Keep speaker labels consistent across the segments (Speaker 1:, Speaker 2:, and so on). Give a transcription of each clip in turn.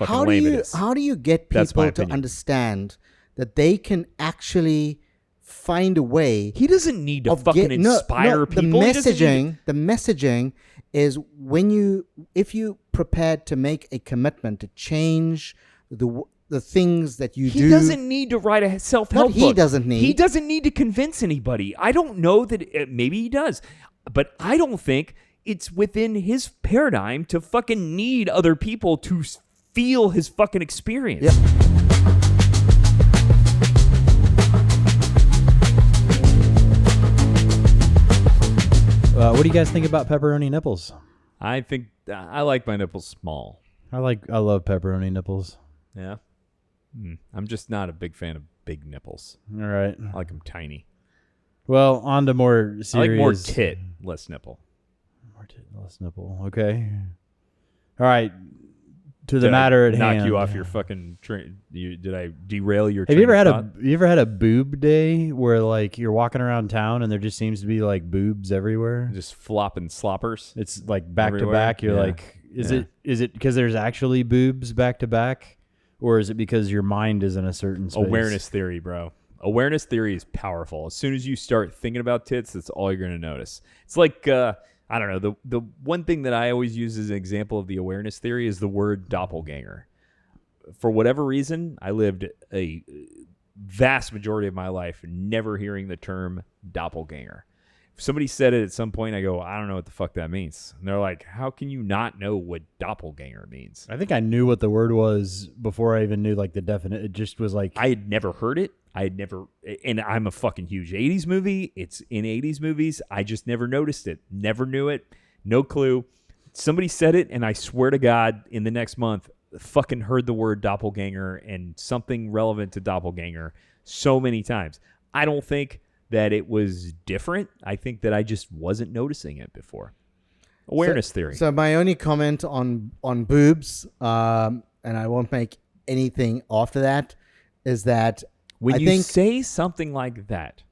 Speaker 1: fucking lame it is.
Speaker 2: How do you get
Speaker 1: That's my
Speaker 2: people to
Speaker 1: opinion.
Speaker 2: understand that they can actually find a way?
Speaker 1: He doesn't need to fucking inspire people.
Speaker 2: The messaging is if you prepared to make a commitment to change the things that you do.
Speaker 1: He doesn't need to write a self-help book.
Speaker 2: He doesn't need.
Speaker 1: He doesn't need to convince anybody. I don't know that maybe he does, but I don't think it's within his paradigm to fucking need other people to feel his fucking experience.
Speaker 2: Yep.
Speaker 3: What do you guys think about pepperoni nipples?
Speaker 1: I think I like my nipples small.
Speaker 3: I love pepperoni nipples.
Speaker 1: Yeah. I'm just not a big fan of big nipples.
Speaker 3: All right.
Speaker 1: I like them tiny.
Speaker 3: Well, on to more serious.
Speaker 1: I like more tit, less nipple.
Speaker 3: More tit, less nipple. Okay. All right. To the matter at hand.
Speaker 1: Knock you off your fucking train. Did I derail your?
Speaker 3: Have you ever had a boob day where like you're walking around town and there just seems to be like boobs everywhere?
Speaker 1: Just flopping sloppers.
Speaker 3: It's like back
Speaker 1: everywhere.
Speaker 3: to back. You're like, is it because there's actually boobs back to back, or is it because your mind is in a certain space?
Speaker 1: Awareness theory, bro. Awareness theory is powerful. As soon as you start thinking about tits, that's all you're going to notice. It's like, I don't know, the one thing that I always use as an example of the awareness theory is the word doppelganger. For whatever reason, I lived a vast majority of my life never hearing the term doppelganger. If somebody said it at some point, I go, I don't know what the fuck that means. And they're like, how can you not know what doppelganger means?
Speaker 3: I think I knew what the word was before I even knew like the definition. It just was like,
Speaker 1: I had never heard it. And I'm a fucking huge 80s movie. It's in 80s movies. I just never noticed it. Never knew it. No clue. Somebody said it, and I swear to God, in the next month, fucking heard the word doppelganger and something relevant to doppelganger so many times. I don't think that it was different. I think that I just wasn't noticing it before. Awareness theory.
Speaker 2: So my only comment on boobs, and I won't make anything after that, is that
Speaker 1: when you say something like that,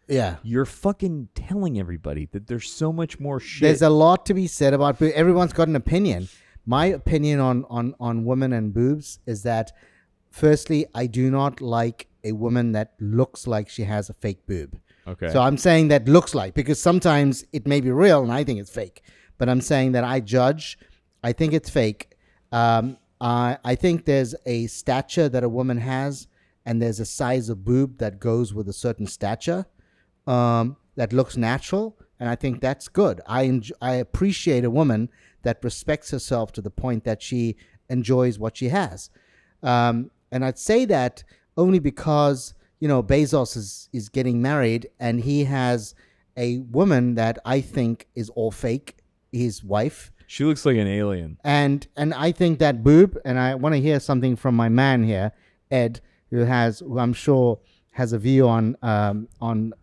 Speaker 2: yeah,
Speaker 1: you're fucking telling everybody that there's so much more shit.
Speaker 2: There's a lot to be said about boobs. Everyone's got an opinion. My opinion on women and boobs is that, firstly, I do not like a woman that looks like she has a fake boob.
Speaker 1: Okay.
Speaker 2: So I'm saying that looks like, because sometimes it may be real and I think it's fake. But I'm saying that I judge. I think it's fake. I think there's a stature that a woman has, and there's a size of boob that goes with a certain stature that looks natural, and I think that's good. I appreciate a woman that respects herself to the point that she enjoys what she has. And I'd say that only because, Bezos is getting married, and he has a woman that I think is all fake, his wife.
Speaker 1: She looks like an alien.
Speaker 2: And I think that boob, and I want to hear something from my man here, Ed, who I'm sure has a view on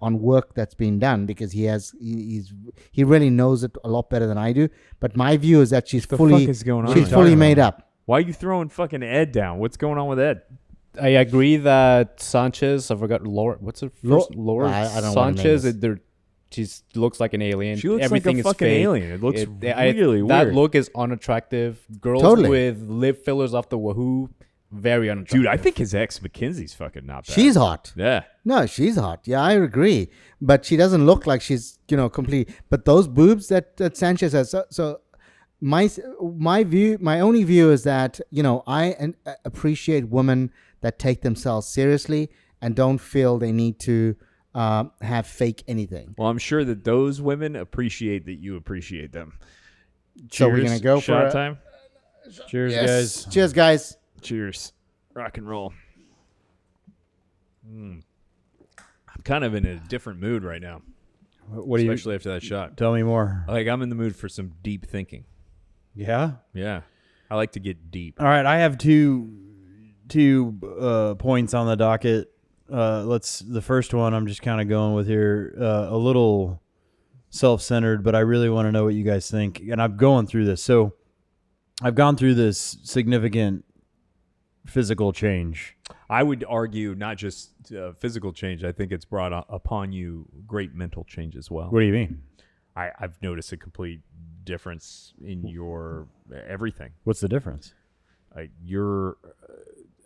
Speaker 2: work that's been done, because he really knows it a lot better than I do. But my view is that she's fully made up.
Speaker 1: Why are you throwing fucking Ed down? What's going on with Ed?
Speaker 4: I agree that Sanchez, I forgot Laura. What's her first? Laura
Speaker 2: I don't
Speaker 4: Sanchez. She looks like an alien.
Speaker 1: She looks
Speaker 4: Everything
Speaker 1: like a fucking
Speaker 4: is fake.
Speaker 1: alien. It looks really weird.
Speaker 4: That look is unattractive. Girls with lip fillers off the wahoo, very unattractive.
Speaker 1: Dude, I think his ex McKinsey's fucking not bad.
Speaker 2: She's hot.
Speaker 1: Yeah.
Speaker 2: No, she's hot. Yeah, I agree. But she doesn't look like she's, complete. But those boobs that Sanchez has. So my only view is that, I appreciate women that take themselves seriously and don't feel they need to have fake anything.
Speaker 1: Well, I'm sure that those women appreciate that you appreciate them.
Speaker 2: So we're going to go
Speaker 1: shot
Speaker 2: for
Speaker 1: time.
Speaker 3: cheers, guys.
Speaker 2: Cheers, guys.
Speaker 1: Cheers. Rock and roll. I'm kind of in a different mood right now. Especially after that shot.
Speaker 3: Tell me more.
Speaker 1: Like, I'm in the mood for some deep thinking.
Speaker 3: Yeah?
Speaker 1: Yeah. I like to get deep.
Speaker 3: All right, I have two points on the docket. The first one I'm just kind of going with here, a little self-centered, but I really want to know what you guys think. And I'm going through this. So I've gone through this significant physical change.
Speaker 1: I would argue not just physical change. I think it's brought upon you great mental change as well.
Speaker 3: What do you mean?
Speaker 1: I've noticed a complete difference in your everything.
Speaker 3: What's the difference?
Speaker 1: you're.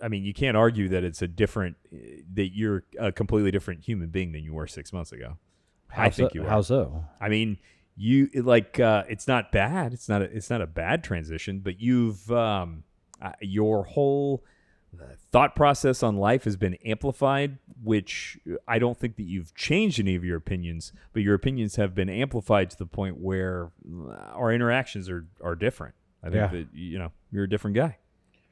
Speaker 1: I mean, you can't argue that it's that you're a completely different human being than you were 6 months ago. I think you are.
Speaker 3: How so?
Speaker 1: I mean, it's not bad. It's not a bad transition, but you've your whole thought process on life has been amplified, which I don't think that you've changed any of your opinions, but your opinions have been amplified to the point where our interactions are different. I think that you're a different guy,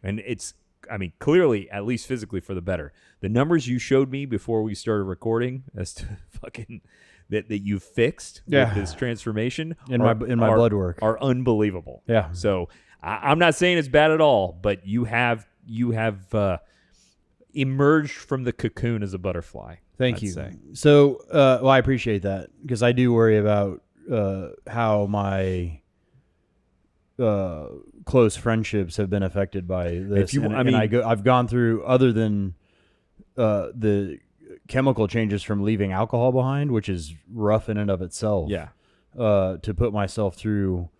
Speaker 1: and it's. I mean, clearly, at least physically, for the better. The numbers you showed me before we started recording as to fucking that you fixed with this transformation
Speaker 3: in my blood work
Speaker 1: are unbelievable.
Speaker 3: Yeah.
Speaker 1: So I'm not saying it's bad at all, but you have emerged from the cocoon as a butterfly.
Speaker 3: Thank
Speaker 1: I'd
Speaker 3: you.
Speaker 1: say.
Speaker 3: So, I appreciate that because I do worry about how my close friendships have been affected by this. I've gone through, other than the chemical changes from leaving alcohol behind, which is rough in and of itself.
Speaker 1: Yeah.
Speaker 3: To put myself through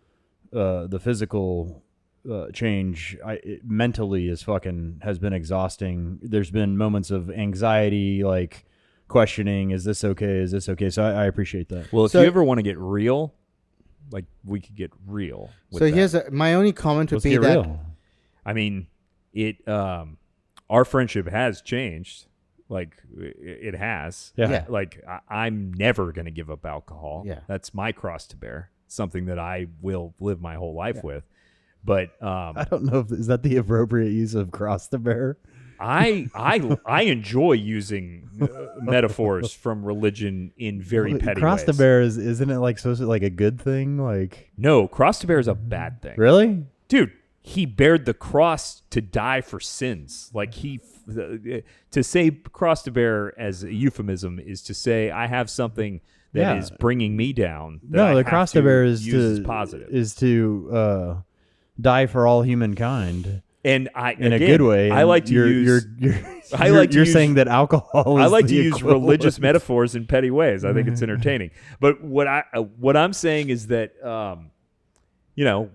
Speaker 3: the physical change, mentally has been exhausting. There's been moments of anxiety, like questioning, is this okay? Is this okay? So I appreciate that.
Speaker 1: Well, if you ever want to get real, like we could get real.
Speaker 2: So here's my only comment would be that
Speaker 3: real.
Speaker 1: I mean, our friendship has changed. Like it has.
Speaker 3: Yeah.
Speaker 1: Like I'm never going to give up alcohol.
Speaker 2: Yeah.
Speaker 1: That's my cross to bear. Something that I will live my whole life with. But
Speaker 3: I don't know is that the appropriate use of cross to bear?
Speaker 1: I enjoy using metaphors from religion in very petty
Speaker 3: cross
Speaker 1: ways.
Speaker 3: to bear isn't it like supposed to like a good thing? Like
Speaker 1: no, cross to bear is a bad thing.
Speaker 3: Really,
Speaker 1: dude? He bared the cross to die for sins. Like to say cross to bear as a euphemism is to say I have something that is bringing me down.
Speaker 3: No, the cross to bear is
Speaker 1: to
Speaker 3: die for all humankind.
Speaker 1: And in
Speaker 3: a good way.
Speaker 1: I like to use.
Speaker 3: You're saying that alcohol is
Speaker 1: I like to use
Speaker 3: equivalent.
Speaker 1: religious metaphors in petty ways. I think it's entertaining. But what I'm saying is that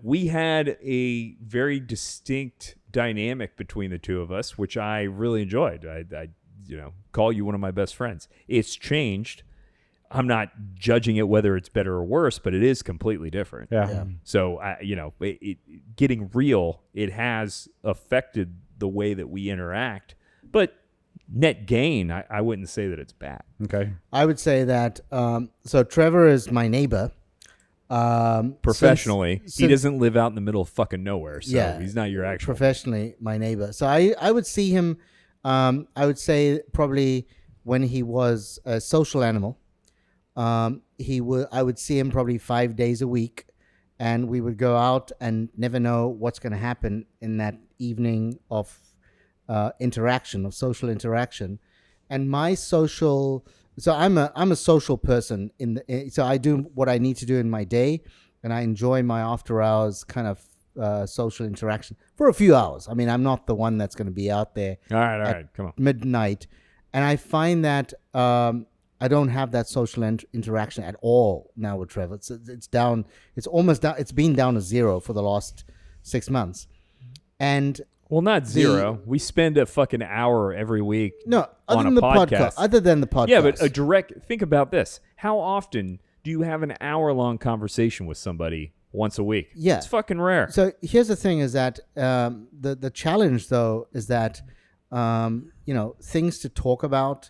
Speaker 1: we had a very distinct dynamic between the two of us, which I really enjoyed. I call you one of my best friends. It's changed. I'm not judging it whether it's better or worse, but it is completely different.
Speaker 3: Yeah.
Speaker 1: So, getting real, it has affected the way that we interact. But net gain, I wouldn't say that it's bad.
Speaker 3: Okay.
Speaker 2: I would say that, so Trevor is my neighbor.
Speaker 1: Professionally, he doesn't live out in the middle of fucking nowhere, so he's not your actual.
Speaker 2: Professionally, my neighbor. So I would see him, I would say probably when he was a social animal. I would see him probably 5 days a week, and we would go out and never know what's going to happen in that evening of social interaction. And my social, so I'm a social person so I do what I need to do in my day, and I enjoy my after hours kind of social interaction for a few hours. I mean, I'm not the one that's going to be out there
Speaker 1: all right, come on,
Speaker 2: midnight, and I find that I don't have that social interaction at all now with Trevor. It's down. It's almost down. It's been down to zero for the last 6 months. And
Speaker 1: well, not zero. We spend a fucking hour every week.
Speaker 2: No,
Speaker 1: on a podcast.
Speaker 2: Other than the podcast.
Speaker 1: Yeah, but think about this. How often do you have an hour-long conversation with somebody once a week?
Speaker 2: Yeah.
Speaker 1: It's fucking rare.
Speaker 2: So here's the thing: is that the challenge though is that things to talk about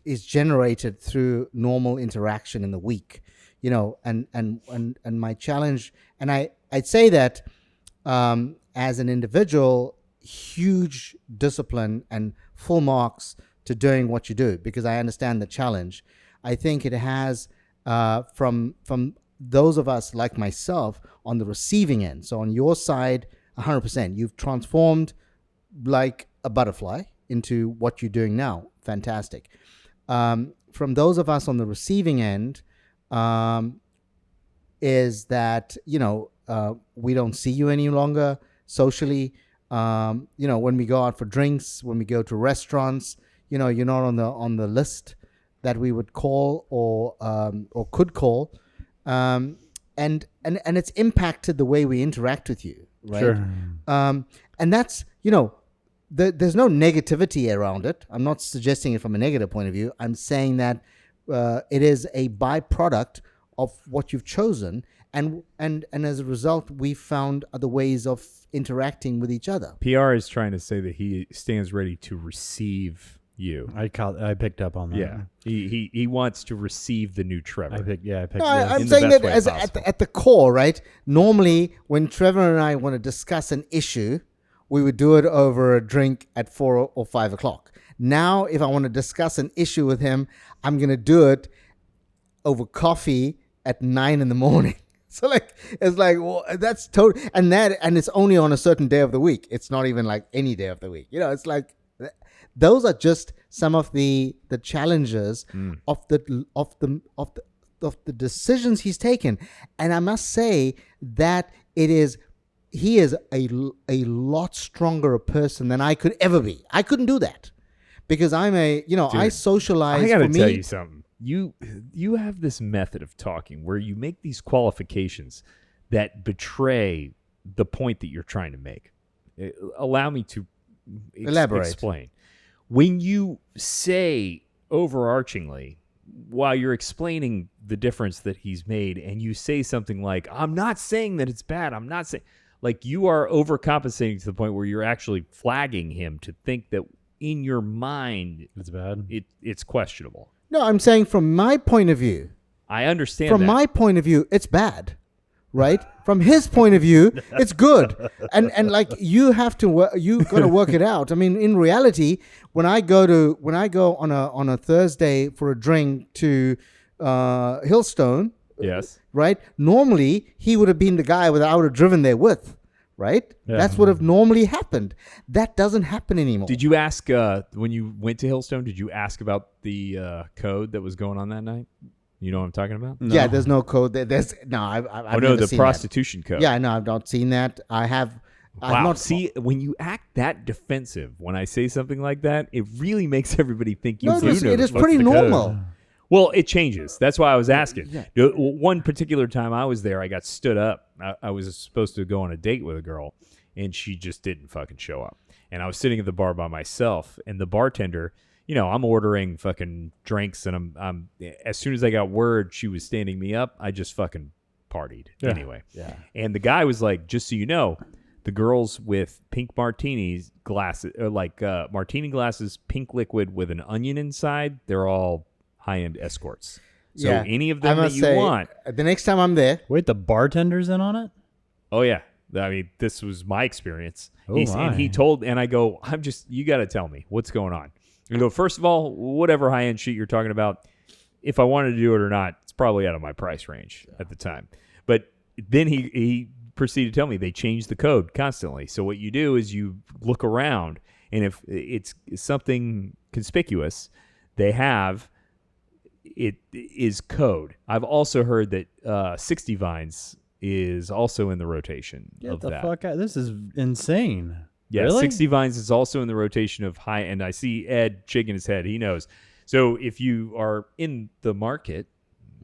Speaker 2: is generated through normal interaction in the week, and my challenge, and I'd say that as an individual, huge discipline and full marks to doing what you do, because I understand the challenge. I think it has from those of us like myself on the receiving end. So on your side, 100%, you've transformed like a butterfly into what you're doing now. Fantastic. From those of us on the receiving end, is that, we don't see you any longer socially. When we go out for drinks, when we go to restaurants, you're not on the list that we would call or could call. And it's impacted the way we interact with you. right?
Speaker 3: Sure.
Speaker 2: And that's, there's no negativity around it. I'm not suggesting it from a negative point of view. I'm saying that it is a byproduct of what you've chosen, and as a result, we found other ways of interacting with each other.
Speaker 1: PR is trying to say that he stands ready to receive you.
Speaker 3: I picked up on that.
Speaker 1: Yeah, he wants to receive the new Trevor.
Speaker 3: I picked.
Speaker 2: No,
Speaker 3: yeah.
Speaker 2: I'm
Speaker 1: in the
Speaker 2: saying
Speaker 1: best
Speaker 2: that
Speaker 1: way
Speaker 2: as
Speaker 1: possible.
Speaker 2: at the core, right? Normally, when Trevor and I want to discuss an issue, we would do it over a drink at 4 or 5 o'clock. Now, if I want to discuss an issue with him, I'm going to do it over coffee at 9 in the morning. So it's like, well, that's total, and it's only on a certain day of the week. It's not even like any day of the week. It's like, those are just some of the challenges of the decisions he's taken. And I must say that he is a lot stronger a person than I could ever be. I couldn't do that because I socialize.
Speaker 1: I gotta
Speaker 2: for me,
Speaker 1: tell you something. You have this method of talking where you make these qualifications that betray the point that you're trying to make. Allow me to
Speaker 2: Elaborate.
Speaker 1: Explain. When you say overarchingly, while you're explaining the difference that he's made, and you say something like, I'm not saying that it's bad. I'm not saying, like, you are overcompensating to the point where you're actually flagging him to think that in your mind
Speaker 3: It's bad.
Speaker 1: it's questionable.
Speaker 2: No, I'm saying from my point of view,
Speaker 1: I understand
Speaker 2: from
Speaker 1: that.
Speaker 2: my point of view, it's bad, right? From his point of view, it's good, and like you have to, you got to work it out. I mean, in reality, when I go on a Thursday for a drink to Hillstone,
Speaker 1: Yes.
Speaker 2: right? Normally, he would have been the guy that I would have driven there with, right?
Speaker 3: Yeah.
Speaker 2: That's what have normally happened. That doesn't happen anymore.
Speaker 1: Did you ask when you went to Hillstone? Did you ask about the code that was going on that night? You know what I'm talking about?
Speaker 2: Yeah, there's no code. There's no. I've
Speaker 1: Oh no,
Speaker 2: never
Speaker 1: the
Speaker 2: seen
Speaker 1: prostitution code.
Speaker 2: That. Yeah, no, I've not seen that. I've
Speaker 1: Wow.
Speaker 2: not
Speaker 1: See, when you act that defensive, when I say something like that, it really makes everybody think you
Speaker 2: No,
Speaker 1: do
Speaker 2: it is,
Speaker 1: know
Speaker 2: it is
Speaker 1: what's
Speaker 2: pretty
Speaker 1: the code.
Speaker 2: normal.
Speaker 1: Well, it changes. That's why I was asking.
Speaker 2: Yeah.
Speaker 1: One particular time I was there, I got stood up. I was supposed to go on a date with a girl, and she just didn't fucking show up. And I was sitting at the bar by myself, and the bartender, I'm ordering fucking drinks, and I'm as soon as I got word she was standing me up, I just fucking partied anyway.
Speaker 3: Yeah.
Speaker 1: And the guy was like, just so you know, the girls with pink martinis glasses, or like martini glasses, pink liquid with an onion inside, they're all high-end escorts. So
Speaker 2: Yeah.
Speaker 1: any of
Speaker 2: I
Speaker 1: them that
Speaker 2: must
Speaker 1: you
Speaker 2: say,
Speaker 1: want.
Speaker 2: the next time I'm there,
Speaker 3: Wait, the bartender's in on it?
Speaker 1: Oh, yeah. I mean, this was my experience.
Speaker 3: Oh,
Speaker 1: And he
Speaker 3: my.
Speaker 1: told, and I go, you got to tell me what's going on. I go, first of all, whatever high-end shit you're talking about, if I wanted to do it or not, it's probably out of my price range at the time. But then he proceeded to tell me they change the code constantly. So what you do is you look around, and if it's something conspicuous, they have, it is code. I've also heard that 60 Vines is also in the rotation
Speaker 3: Get
Speaker 1: of
Speaker 3: the
Speaker 1: that.
Speaker 3: fuck out. This is insane.
Speaker 1: Yeah,
Speaker 3: Really?
Speaker 1: 60 Vines is also in the rotation of high end. I see Ed shaking his head. He knows. So if you are in the market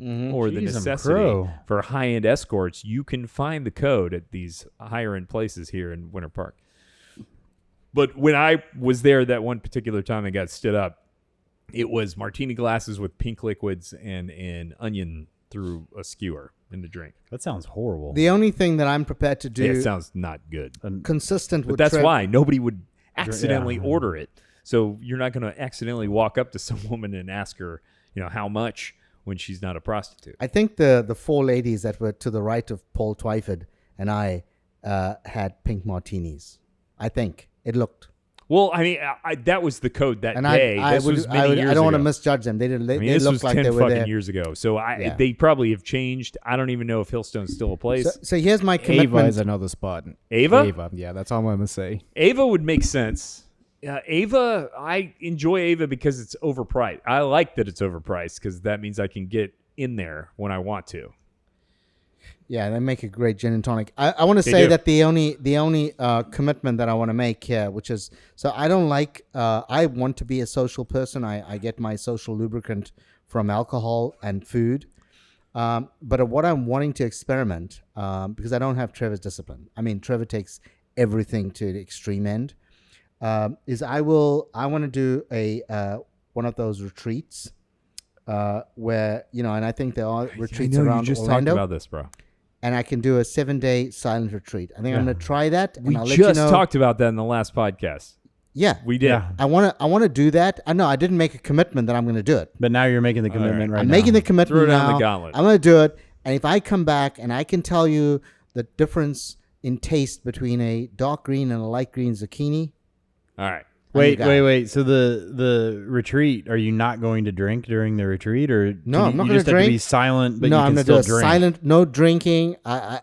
Speaker 1: or the
Speaker 3: Jeez, I'm
Speaker 1: necessity
Speaker 3: crow.
Speaker 1: for high end escorts, you can find the code at these higher end places here in Winter Park. But when I was there that one particular time and got stood up, it was martini glasses with pink liquids and an onion through a skewer in the drink.
Speaker 3: That sounds horrible.
Speaker 2: the only thing that I'm prepared to do
Speaker 1: Yeah, it sounds not good.
Speaker 2: consistent
Speaker 1: But
Speaker 2: with
Speaker 1: that's
Speaker 2: Trev-
Speaker 1: why nobody would accidentally
Speaker 3: Yeah.
Speaker 1: order it. So you're not going to accidentally walk up to some woman and ask her, how much when she's not a prostitute.
Speaker 2: I think the four ladies that were to the right of Paul Twyford and I had pink martinis. I think it looked.
Speaker 1: Well, I mean, that was the code that
Speaker 2: And
Speaker 1: day.
Speaker 2: I
Speaker 1: This was many years
Speaker 2: I don't want to
Speaker 1: ago.
Speaker 2: misjudge them. They didn't. They,
Speaker 1: I mean,
Speaker 2: they
Speaker 1: this
Speaker 2: looked
Speaker 1: was
Speaker 2: like
Speaker 1: 10
Speaker 2: they were
Speaker 1: fucking
Speaker 2: there.
Speaker 1: years ago. So
Speaker 2: Yeah.
Speaker 1: they probably have changed. I don't even know if Hillstone's still a place.
Speaker 2: So here's my
Speaker 4: Ava
Speaker 2: commitment.
Speaker 4: is another spot.
Speaker 1: Ava?
Speaker 4: Ava. Yeah, that's all I'm gonna say.
Speaker 1: Ava would make sense. Ava, I enjoy Ava because it's overpriced. I like that it's overpriced because that means I can get in there when I want to.
Speaker 2: Yeah, they make a great gin and tonic. I want to
Speaker 1: They
Speaker 2: say
Speaker 1: do.
Speaker 2: that the only commitment that I want to make here, which is, so I don't like. I want to be a social person. I get my social lubricant from alcohol and food. But what I'm wanting to experiment, because I don't have Trevor's discipline. I mean, Trevor takes everything to the extreme end. Is I want to do one of those retreats where, and I think there are retreats around
Speaker 1: you just
Speaker 2: Orlando.
Speaker 1: talked about this, bro.
Speaker 2: And I can do a 7-day silent retreat. I think I'm going to try that. And
Speaker 1: We
Speaker 2: I'll let you
Speaker 1: just
Speaker 2: know.
Speaker 1: talked about that in the last podcast.
Speaker 2: Yeah,
Speaker 1: We did.
Speaker 3: Yeah.
Speaker 2: I want to do that. I know I didn't make a commitment that I'm going to do it.
Speaker 3: But now you're making the commitment right
Speaker 2: I'm
Speaker 3: now.
Speaker 2: making the commitment
Speaker 1: Throw down
Speaker 2: now.
Speaker 1: the gauntlet.
Speaker 2: I'm going to do it. And if I come back and I can tell you the difference in taste between a dark green and a light green zucchini.
Speaker 1: All right.
Speaker 3: Wait. So the retreat, are you not going to drink during the retreat, or
Speaker 2: No, I'm not
Speaker 3: you
Speaker 2: going
Speaker 3: just
Speaker 2: to
Speaker 3: have
Speaker 2: drink.
Speaker 3: to be silent, but
Speaker 2: No,
Speaker 3: you
Speaker 2: I'm
Speaker 3: can
Speaker 2: going to do
Speaker 3: still
Speaker 2: a
Speaker 3: drink?
Speaker 2: silent, no drinking,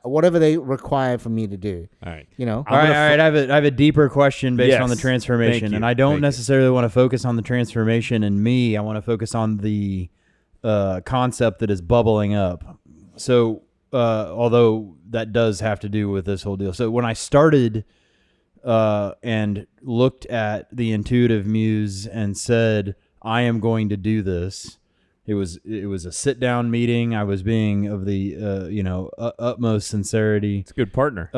Speaker 2: whatever they require for me to do.
Speaker 1: All right.
Speaker 2: You know,
Speaker 3: All right. I have a deeper question based on the
Speaker 1: Yes.
Speaker 3: transformation,
Speaker 1: Thank you.
Speaker 3: and I don't
Speaker 1: Thank you.
Speaker 3: necessarily want to focus on the transformation and me. I want to focus on the concept that is bubbling up. So, although that does have to do with this whole deal. So when I started and looked at the intuitive muse and said, "I am going to do this," it was a sit down meeting. I was being of the utmost sincerity.
Speaker 1: It's a good partner.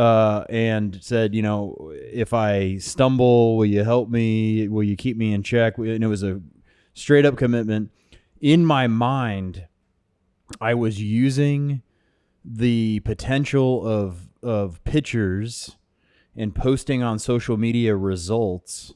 Speaker 3: And said, if I stumble, will you help me? Will you keep me in check? And it was a straight up commitment. In my mind, I was using the potential of pictures and posting on social media results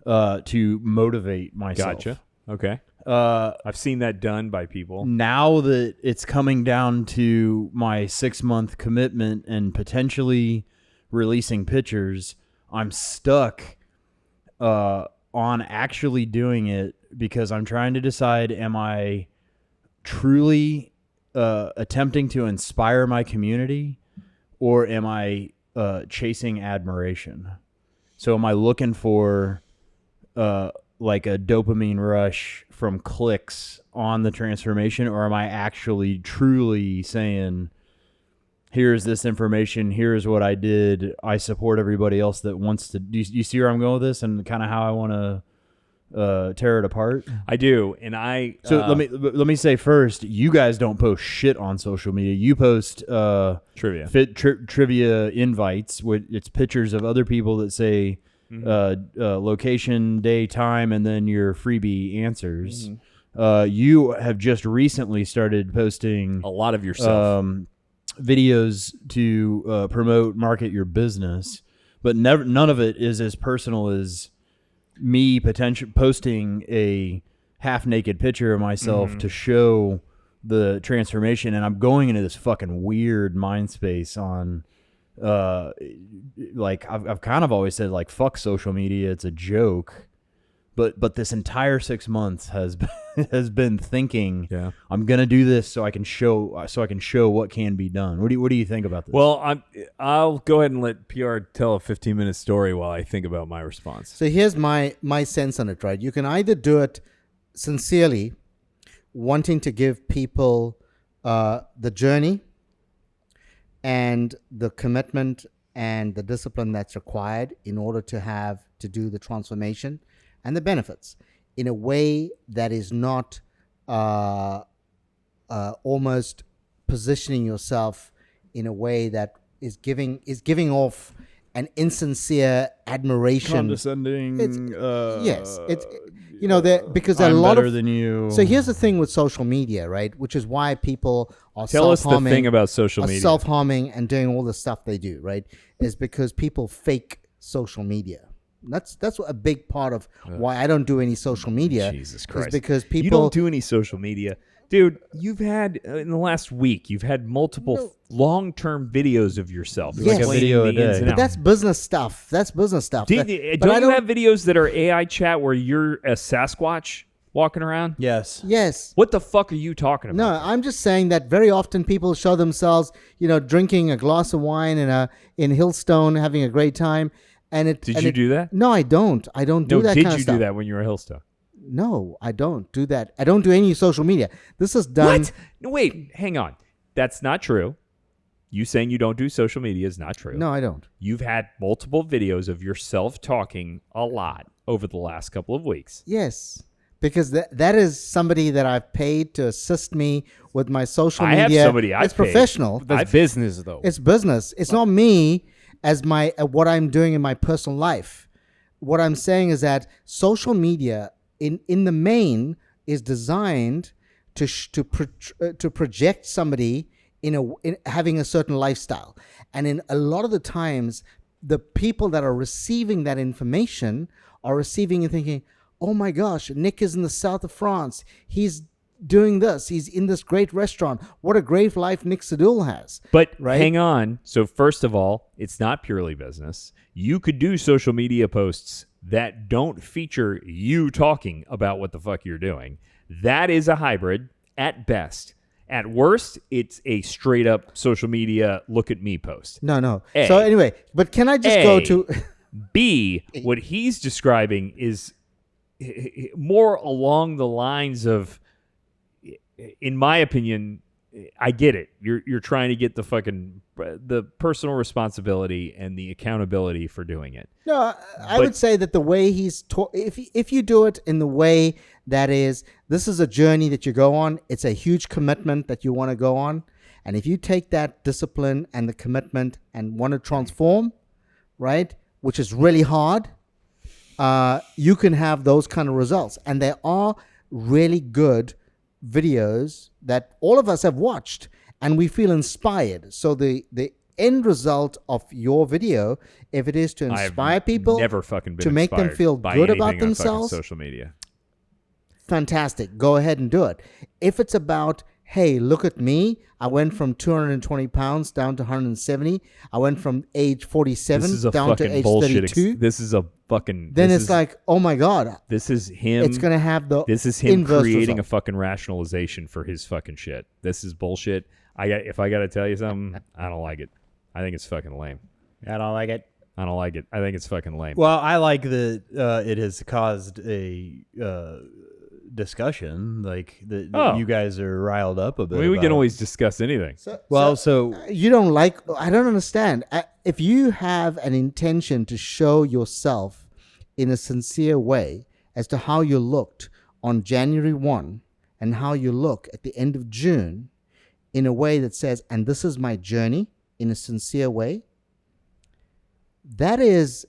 Speaker 3: to motivate myself.
Speaker 1: Gotcha. Okay.
Speaker 3: Uh,
Speaker 1: I've seen that done by people.
Speaker 3: now that it's coming down to my 6-month commitment and potentially releasing pictures, I'm stuck on actually doing it because I'm trying to decide, am I truly attempting to inspire my community, or am I chasing admiration? So am I looking for like a dopamine rush from clicks on the transformation, or am I actually truly saying, here's this information, here's what I did, I support everybody else that wants to? Do you see where I'm going with this, and kind of how I want to tear it apart?
Speaker 1: I do, and I.
Speaker 3: So let me say first, you guys don't post shit on social media. You post
Speaker 1: trivia.
Speaker 3: trivia invites. It's pictures of other people that say location, day, time, and then your freebie answers. You have just recently started posting
Speaker 1: A lot of yourself.
Speaker 3: videos to promote, market your business, but none of it is as personal as me posting a half-naked picture of myself to show the transformation. And I'm going into this fucking weird mind space on like I've kind of always said, like, fuck social media, it's a joke. But this entire 6 months has been thinking,
Speaker 1: Yeah.
Speaker 3: I'm gonna do this so I can show what can be done. What do you think about this?
Speaker 1: Well, I'll go ahead and let PR tell a 15-minute story while I think about my response.
Speaker 2: So here's my sense on it, right? You can either do it sincerely, wanting to give people the journey and the commitment and the discipline that's required in order to do the transformation and the benefits in a way that is not almost positioning yourself in a way that is giving off an insincere admiration.
Speaker 3: condescending.
Speaker 2: Yes, it's because there are
Speaker 3: I'm
Speaker 2: a lot
Speaker 3: better
Speaker 2: of.
Speaker 3: than you.
Speaker 2: So here's the thing with social media, right? Which is why people are
Speaker 1: Tell us the
Speaker 2: self-harming,
Speaker 1: thing about social
Speaker 2: are
Speaker 1: media.
Speaker 2: self-harming and doing all the stuff they do, right? Is because people fake social media. That's a big part of why I don't do any social media.
Speaker 1: Jesus Christ.
Speaker 2: Is because people
Speaker 1: You don't do any social media. Dude, you've had, in the last week, you've had multiple long-term videos of yourself.
Speaker 2: Yes. Like a
Speaker 1: explaining
Speaker 3: video
Speaker 1: the
Speaker 3: a day.
Speaker 1: ins and
Speaker 2: But
Speaker 1: outs.
Speaker 2: that's business stuff. That's business stuff.
Speaker 1: Do,
Speaker 2: But
Speaker 1: don't
Speaker 2: I
Speaker 1: you have videos that are AI chat where you're a Sasquatch walking around?
Speaker 3: yes.
Speaker 2: Yes.
Speaker 1: What the fuck are you talking about?
Speaker 2: No, I'm just saying that very often people show themselves, drinking a glass of wine in Hillstone, having a great time, and it.
Speaker 1: Did you do that?
Speaker 2: No, I don't. I don't do
Speaker 1: No,
Speaker 2: that
Speaker 1: did
Speaker 2: kind of
Speaker 1: you
Speaker 2: stuff.
Speaker 1: do that when you were at Hillstone?
Speaker 2: No, I don't do that. I don't do any social media. This is done.
Speaker 1: What? No, wait, hang on. That's not true. You saying you don't do social media is not true.
Speaker 2: No, I don't.
Speaker 1: You've had multiple videos of yourself talking a lot over the last couple of weeks.
Speaker 2: Yes, because that is somebody that I've paid to assist me with my social
Speaker 1: I
Speaker 2: media.
Speaker 1: have somebody I've
Speaker 2: it's
Speaker 1: paid.
Speaker 2: professional.
Speaker 4: That's business, though.
Speaker 2: It's business. It's not me as my what I'm doing in my personal life. What I'm saying is that social media, in the main, is designed to project somebody in having a certain lifestyle, and in a lot of the times, the people that are receiving that information are receiving and thinking, "Oh my gosh, Nick is in the south of France. He's doing this. He's in this great restaurant. What a great life Nick Sadul has."
Speaker 1: But
Speaker 2: right?
Speaker 1: hang on. So first of all, it's not purely business. You could do social media posts that don't feature you talking about what the fuck you're doing. That is a hybrid at best. At worst, it's a straight up social media look at me post.
Speaker 2: No.
Speaker 1: A.
Speaker 2: So anyway, but can I just go to
Speaker 1: B, what he's describing is more along the lines of, in my opinion, I get it. You're trying to get the personal responsibility and the accountability for doing it.
Speaker 2: No, I would say that the way he's if you do it in the way that is, this is a journey that you go on. It's a huge commitment that you want to go on, and if you take that discipline and the commitment and want to transform, right, which is really hard, you can have those kind of results. And there are really good videos that all of us have watched, and we feel inspired. So the end result of your video, if it is to inspire people,
Speaker 1: never fucking been
Speaker 2: to make them feel
Speaker 1: by
Speaker 2: good
Speaker 1: anything
Speaker 2: about
Speaker 1: on
Speaker 2: themselves,
Speaker 1: fucking social media.
Speaker 2: Fantastic. Go ahead and do it. If it's about, hey, look at me, I went from 220 pounds down to 170. I went from age 47 down to age 32.
Speaker 1: This is a fucking.
Speaker 2: Then it's like, oh my God.
Speaker 1: This is him.
Speaker 2: It's going to have the
Speaker 1: This is him
Speaker 2: inverse
Speaker 1: creating
Speaker 2: result.
Speaker 1: a fucking rationalization for his fucking shit. This is bullshit. If I got to tell you something, I don't like it. I think it's fucking lame.
Speaker 4: I don't like it.
Speaker 1: I don't like it. I think it's fucking lame.
Speaker 3: Well, I like that it has caused a discussion, like that you guys are riled up a bit.
Speaker 1: I mean, we can
Speaker 3: about.
Speaker 1: always discuss anything.
Speaker 3: So
Speaker 2: You don't like, I don't understand. If you have an intention to show yourself in a sincere way as to how you looked on January 1 and how you look at the end of June in a way that says, and this is my journey in a sincere way, that is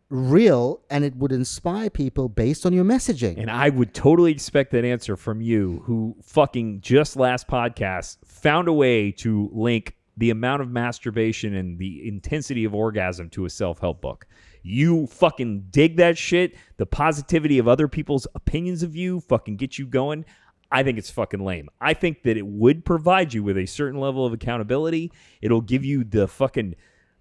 Speaker 2: real, and it would inspire people based on your messaging.
Speaker 1: And I would totally expect that answer from you, who fucking just last podcast found a way to link the amount of masturbation and the intensity of orgasm to a self-help book. You fucking dig that shit. The positivity of other people's opinions of you fucking get you going. I think it's fucking lame. I think that it would provide you with a certain level of accountability. It'll give you the fucking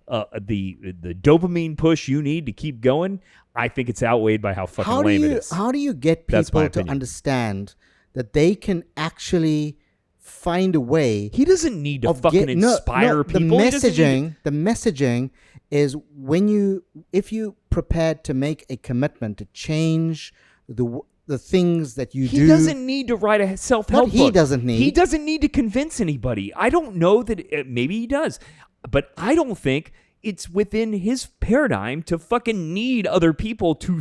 Speaker 1: the dopamine push you need to keep going. I think it's outweighed by how fucking lame it is.
Speaker 2: How do you get
Speaker 1: That's my
Speaker 2: people to
Speaker 1: opinion.
Speaker 2: understand that they can actually find a way?
Speaker 1: He doesn't need to fucking inspire people.
Speaker 2: The messaging is if you prepared to make a commitment to change the things that you do.
Speaker 1: He doesn't need to write a self-help book.
Speaker 2: He doesn't need.
Speaker 1: He doesn't need to convince anybody. I don't know that maybe he does, but I don't think it's within his paradigm to fucking need other people to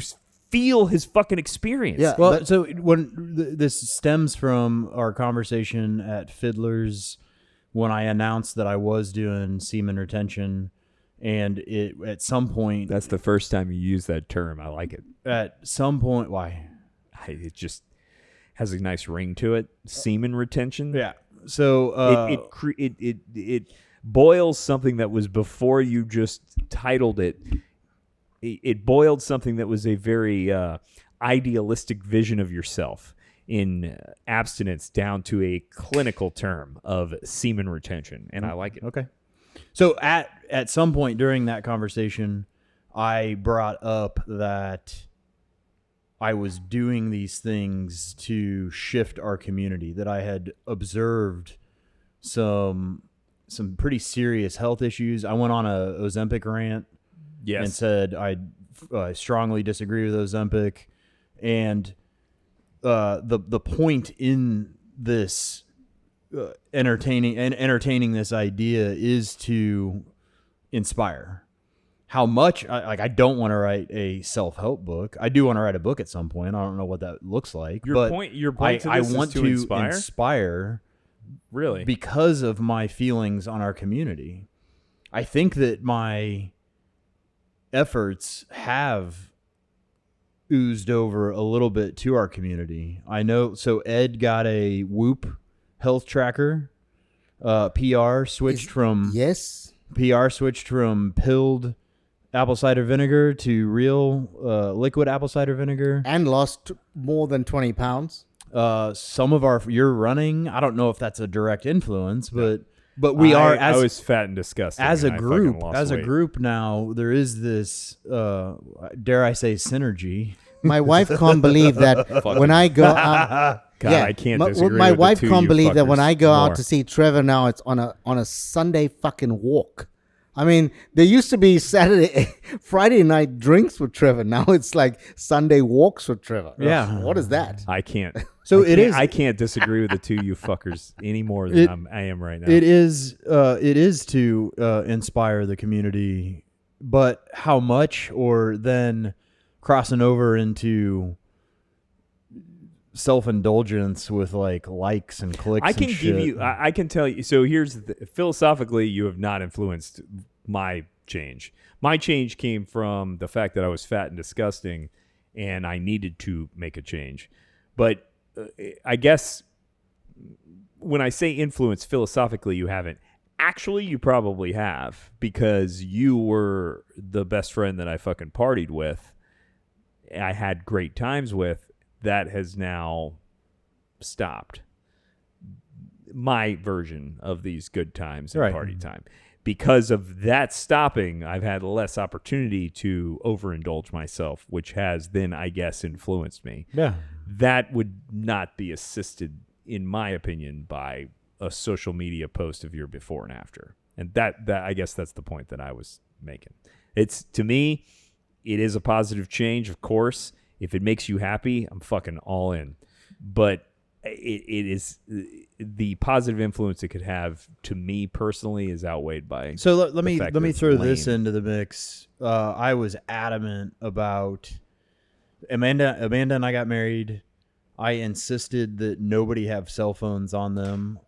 Speaker 1: feel his fucking experience.
Speaker 2: Yeah.
Speaker 3: Well, so when this stems from our conversation at Fiddler's when I announced that I was doing semen retention, and it at some point
Speaker 1: That's the first time you use that term. I like it.
Speaker 3: at some point why
Speaker 1: It just has a nice ring to it. Semen retention.
Speaker 3: yeah so
Speaker 1: It boils something that was before you just titled it. It boiled something that was a very idealistic vision of yourself in abstinence down to a clinical term of semen retention, and I like it.
Speaker 3: Okay. So at some point during that conversation, I brought up that I was doing these things to shift our community, that I had observed some pretty serious health issues. I went on a Ozempic rant and said I strongly disagree with Ozempic, and the point in this entertaining this idea is to inspire. how much I don't want to write a self-help book. I do want to write a book at some point. I don't know what that looks like.
Speaker 1: Your point to this
Speaker 3: I
Speaker 1: is
Speaker 3: want
Speaker 1: to
Speaker 3: inspire
Speaker 1: really
Speaker 3: because of my feelings on our community. I think that my efforts have oozed over a little bit to our community. I know. So Ed got a Whoop health tracker. PR switched from pilled apple cider vinegar to real liquid apple cider vinegar,
Speaker 2: and lost more than 20 pounds.
Speaker 3: Some of you're running. I don't know if that's a direct influence, but we are.
Speaker 1: I was fat and disgusting
Speaker 3: as a
Speaker 1: and
Speaker 3: group.
Speaker 1: I fucking lost
Speaker 3: As
Speaker 1: weight.
Speaker 3: a group now, there is this dare I say synergy.
Speaker 2: My wife can't believe that when I go out.
Speaker 1: God, I can't disagree.
Speaker 2: My
Speaker 1: with
Speaker 2: wife
Speaker 1: the two
Speaker 2: can't
Speaker 1: you
Speaker 2: believe that when
Speaker 1: fuckers
Speaker 2: I go
Speaker 1: more.
Speaker 2: out to see Trevor now, it's on a Sunday fucking walk. I mean, there used to be Friday night drinks with Trevor. Now it's like Sunday walks with Trevor.
Speaker 3: Yeah.
Speaker 2: What is that?
Speaker 1: I can't.
Speaker 3: So
Speaker 1: I can't disagree with the two you fuckers any more than I am right now.
Speaker 3: It is to inspire the community, but how much, or then crossing over into self-indulgence with likes and clicks.
Speaker 1: I can
Speaker 3: and
Speaker 1: give
Speaker 3: shit.
Speaker 1: you. I can tell you. So philosophically, you have not influenced my change. My change came from the fact that I was fat and disgusting, and I needed to make a change. But I guess when I say influence philosophically, you haven't. Actually, you probably have, because you were the best friend that I fucking partied with. I had great times with. That has now stopped. My version of these good times and party time. Because of that stopping, I've had less opportunity to overindulge myself, which has then, I guess, influenced me.
Speaker 3: Yeah.
Speaker 1: That would not be assisted, in my opinion, by a social media post of your before and after. And that I guess that's the point that I was making. It's, to me, it is a positive change, of course. If it makes you happy, I'm fucking all in. But it is the positive influence it could have to me personally is outweighed by.
Speaker 3: So let me
Speaker 1: fact that it's
Speaker 3: throw this
Speaker 1: lame.
Speaker 3: into the mix. I was adamant about Amanda and I got married. I insisted that nobody have cell phones on them,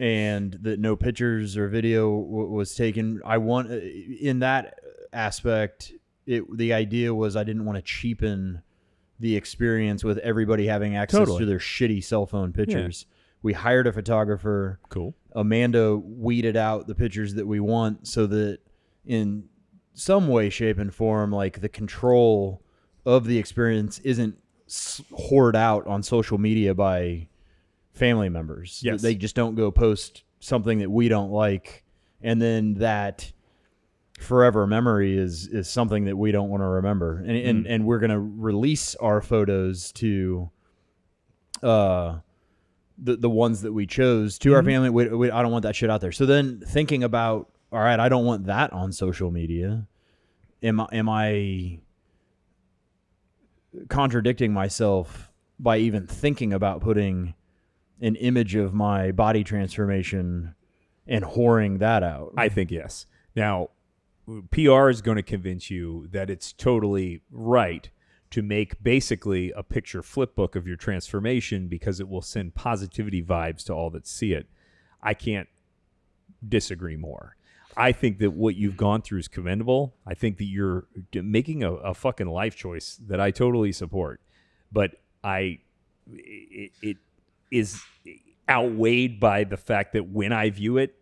Speaker 3: and that no pictures or video was taken. In that aspect. The idea was I didn't want to cheapen the experience with everybody having access to their shitty cell phone pictures. Yeah. We hired a photographer.
Speaker 1: Cool.
Speaker 3: Amanda weeded out the pictures that we want so that in some way, shape, and form, the control of the experience isn't hoarded out on social media by family members.
Speaker 1: Yes.
Speaker 3: They just don't go post something that we don't like, and then that forever memory is something that we don't want to remember, and we're going to release our photos to the ones that we chose to our family. I don't want that shit out there. So then thinking about, all right, I don't want that on social media. Am I contradicting myself by even thinking about putting an image of my body transformation and whoring that out?
Speaker 1: I think yes. Now, PR is going to convince you that it's totally right to make basically a picture flip book of your transformation because it will send positivity vibes to all that see it. I can't disagree more. I think that what you've gone through is commendable. I think that you're making a fucking life choice that I totally support. But it is outweighed by the fact that when I view it,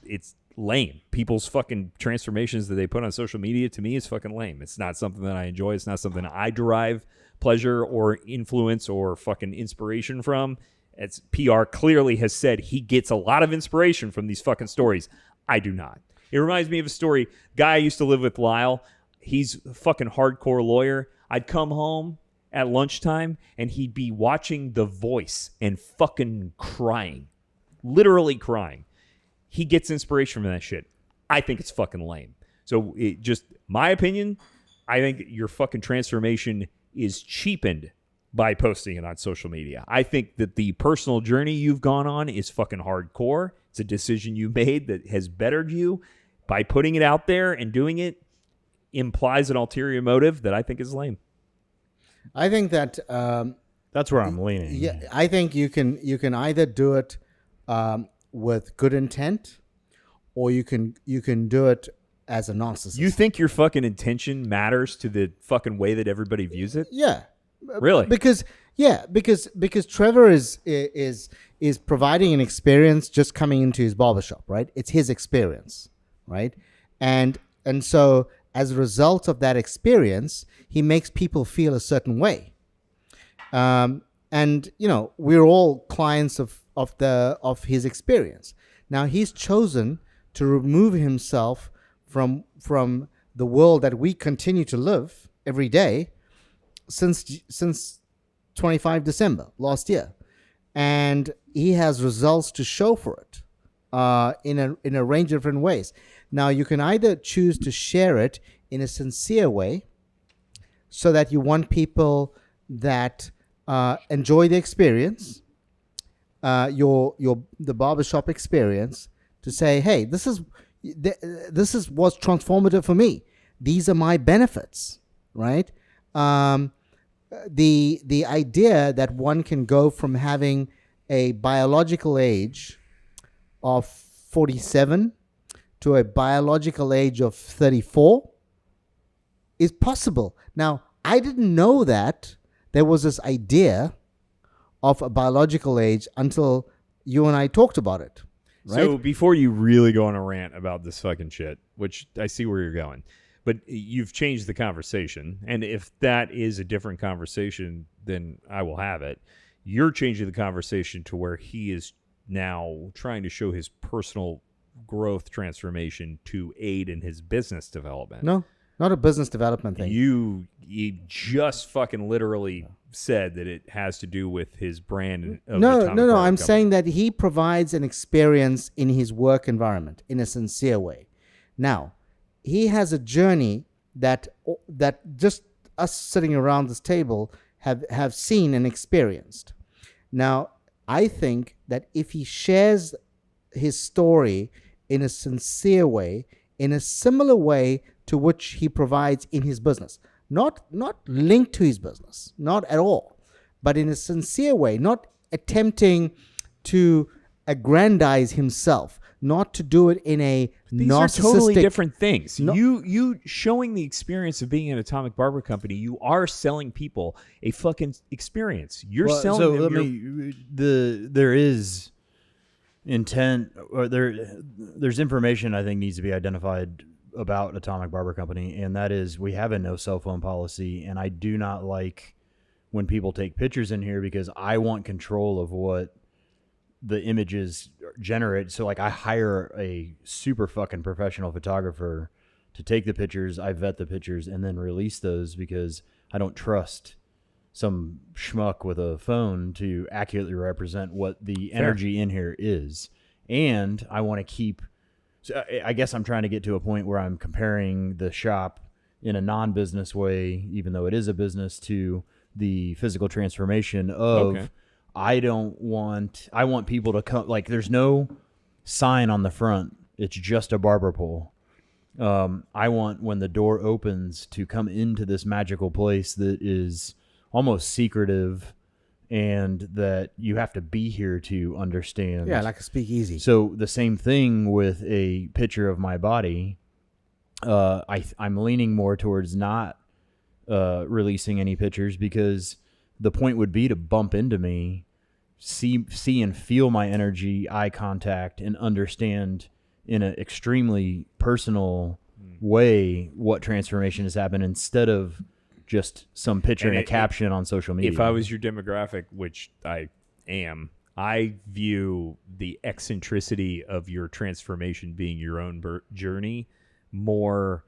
Speaker 1: it's lame. People's fucking transformations that they put on social media, to me, is fucking lame. It's not something that I enjoy. It's not something I derive pleasure or influence or fucking inspiration from. It's PR clearly has said he gets a lot of inspiration from these fucking stories. I do not. It reminds me of a story. Guy I used to live with, Lyle. He's a fucking hardcore lawyer. I'd come home at lunchtime and he'd be watching The Voice and fucking crying. Literally crying. He gets inspiration from that shit. I think it's fucking lame. So just my opinion, I think your fucking transformation is cheapened by posting it on social media. I think that the personal journey you've gone on is fucking hardcore. It's a decision you made that has bettered you. by putting it out there and doing it implies an ulterior motive that I think is lame.
Speaker 2: I think that
Speaker 3: That's where I'm leaning.
Speaker 2: yeah, I think you can either do it with good intent, or you can do it as a narcissist.
Speaker 1: You think your fucking intention matters to the fucking way that everybody views it?
Speaker 2: Yeah.
Speaker 1: Really?
Speaker 2: Because Trevor is providing an experience just coming into his barbershop, right? It's his experience, right? And so as a result of that experience, he makes people feel a certain way. And we're all clients of his experience. Now he's chosen to remove himself from the world that we continue to live every day since 25 December last year, and he has results to show for it in a range of different ways. Now you can either choose to share it in a sincere way, so that you want people that enjoy the experience, the barbershop experience, to say, hey, this is what's transformative for me. These are my benefits, right? The idea that one can go from having a biological age of 47 to a biological age of 34 is possible. Now, I didn't know that there was this idea of a biological age until you and I talked about it. Right?
Speaker 1: So before you really go on a rant about this fucking shit, which I see where you're going, but you've changed the conversation, and if that is a different conversation, then I will have it. You're changing the conversation to where he is now trying to show his personal growth transformation to aid in his business development.
Speaker 2: No, not a business development thing.
Speaker 1: You just fucking literally said that it has to do with his brand.
Speaker 2: No. I'm saying that he provides an experience in his work environment in a sincere way. Now, he has a journey that just us sitting around this table have seen and experienced. Now, I think that if he shares his story in a sincere way, in a similar way to which he provides in his business, not linked to his business, not at all, but in a sincere way, not attempting to aggrandize himself, not to do it in a
Speaker 1: These
Speaker 2: narcissistic...
Speaker 1: are totally different things.
Speaker 2: No-
Speaker 1: You showing the experience of being an Atomic Barber Company, you are selling people a fucking experience. You're selling them.
Speaker 3: There is intent, or there's information I think needs to be identified about Atomic Barber Company, and that is we have a no cell phone policy, and I do not like when people take pictures in here because I want control of what the images generate. So like I hire a super fucking professional photographer to take the pictures, I vet the pictures, and then release those because I don't trust some schmuck with a phone to accurately represent what the energy in here is. And I want to keep... So I guess I'm trying to get to a point where I'm comparing the shop in a non-business way, even though it is a business, to the physical transformation of I want people to come, like there's no sign on the front. It's just a barber pole. I want when the door opens to come into this magical place that is almost secretive and that you have to be here to understand.
Speaker 2: Yeah, like a speakeasy.
Speaker 3: So the same thing with a picture of my body. I'm leaning more towards not releasing any pictures because the point would be to bump into me, see and feel my energy, eye contact, and understand in an extremely personal way what transformation has happened instead of just some picture and a caption on social media.
Speaker 1: If I was your demographic, which I am, I view the eccentricity of your transformation being your own journey more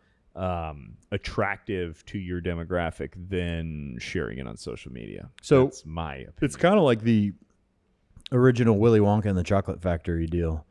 Speaker 1: attractive to your demographic than sharing it on social media.
Speaker 3: So
Speaker 1: that's my opinion.
Speaker 3: It's kind of like the original Willy Wonka and the Chocolate Factory deal.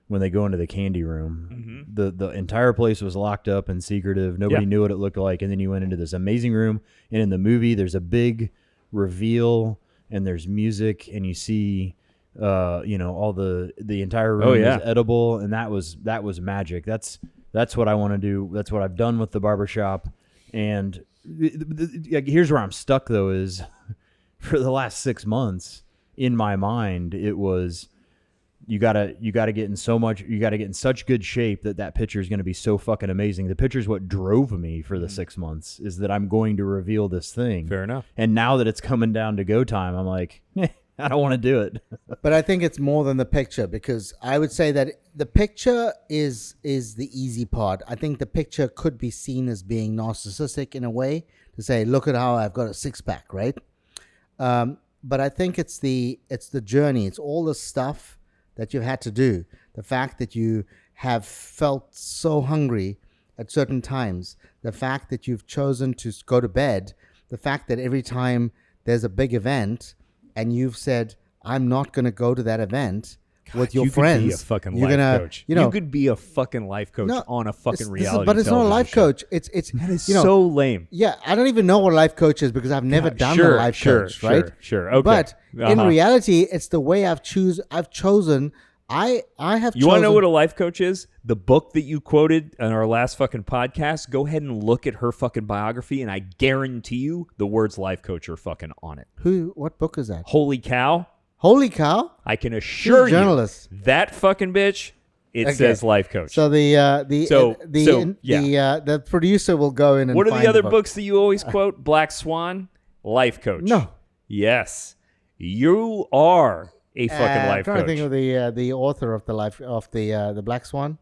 Speaker 3: When they go into the candy room, the entire place was locked up and secretive. Nobody knew what it looked like. And then you went into this amazing room. And in the movie, there's a big reveal and there's music and you see, all the entire room is edible. And that was magic. That's That's what I want to do. That's what I've done with the barbershop. And here's where I'm stuck, though, is for the last 6 months, in my mind, it was you gotta get in such good shape that picture is going to be so fucking amazing. The picture is what drove me for the 6 months, is that I'm going to reveal this thing.
Speaker 1: Fair enough.
Speaker 3: And now that it's coming down to go time, I'm like, I don't want to do it.
Speaker 2: But I think it's more than the picture, because I would say that the picture is the easy part. I think the picture could be seen as being narcissistic in a way, to say, look at how I've got a 6-pack, right? But I think it's the journey. It's all the stuff that you've had to do. The fact that you have felt so hungry at certain times. The fact that you've chosen to go to bed. The fact that every time there's a big event and you've said, I'm not going to go to that event with your friends.
Speaker 1: You could be a fucking life coach.
Speaker 2: You know,
Speaker 1: you could be a fucking life coach on a fucking reality.
Speaker 2: But it's not a life coach. It's
Speaker 1: that is
Speaker 2: you know,
Speaker 1: so lame.
Speaker 2: Yeah, I don't even know what a life coach is, because I've never done a life coach, right?
Speaker 1: Sure. Okay.
Speaker 2: But in reality, it's the way I've chosen. I have.
Speaker 1: You want to know what a life coach is? The book that you quoted in our last fucking podcast. Go ahead and look at her fucking biography, and I guarantee you the words life coach are fucking on it.
Speaker 2: What book is that?
Speaker 1: Holy cow!
Speaker 2: Holy cow!
Speaker 1: I can assure you, that fucking bitch. It says life coach.
Speaker 2: So the producer will go in and
Speaker 1: what are
Speaker 2: find
Speaker 1: the other
Speaker 2: book.
Speaker 1: books that you always quote? Black Swan, life coach.
Speaker 2: No.
Speaker 1: Yes, you are a fucking life
Speaker 2: I'm trying
Speaker 1: coach.
Speaker 2: to think of the author of the Black Swan.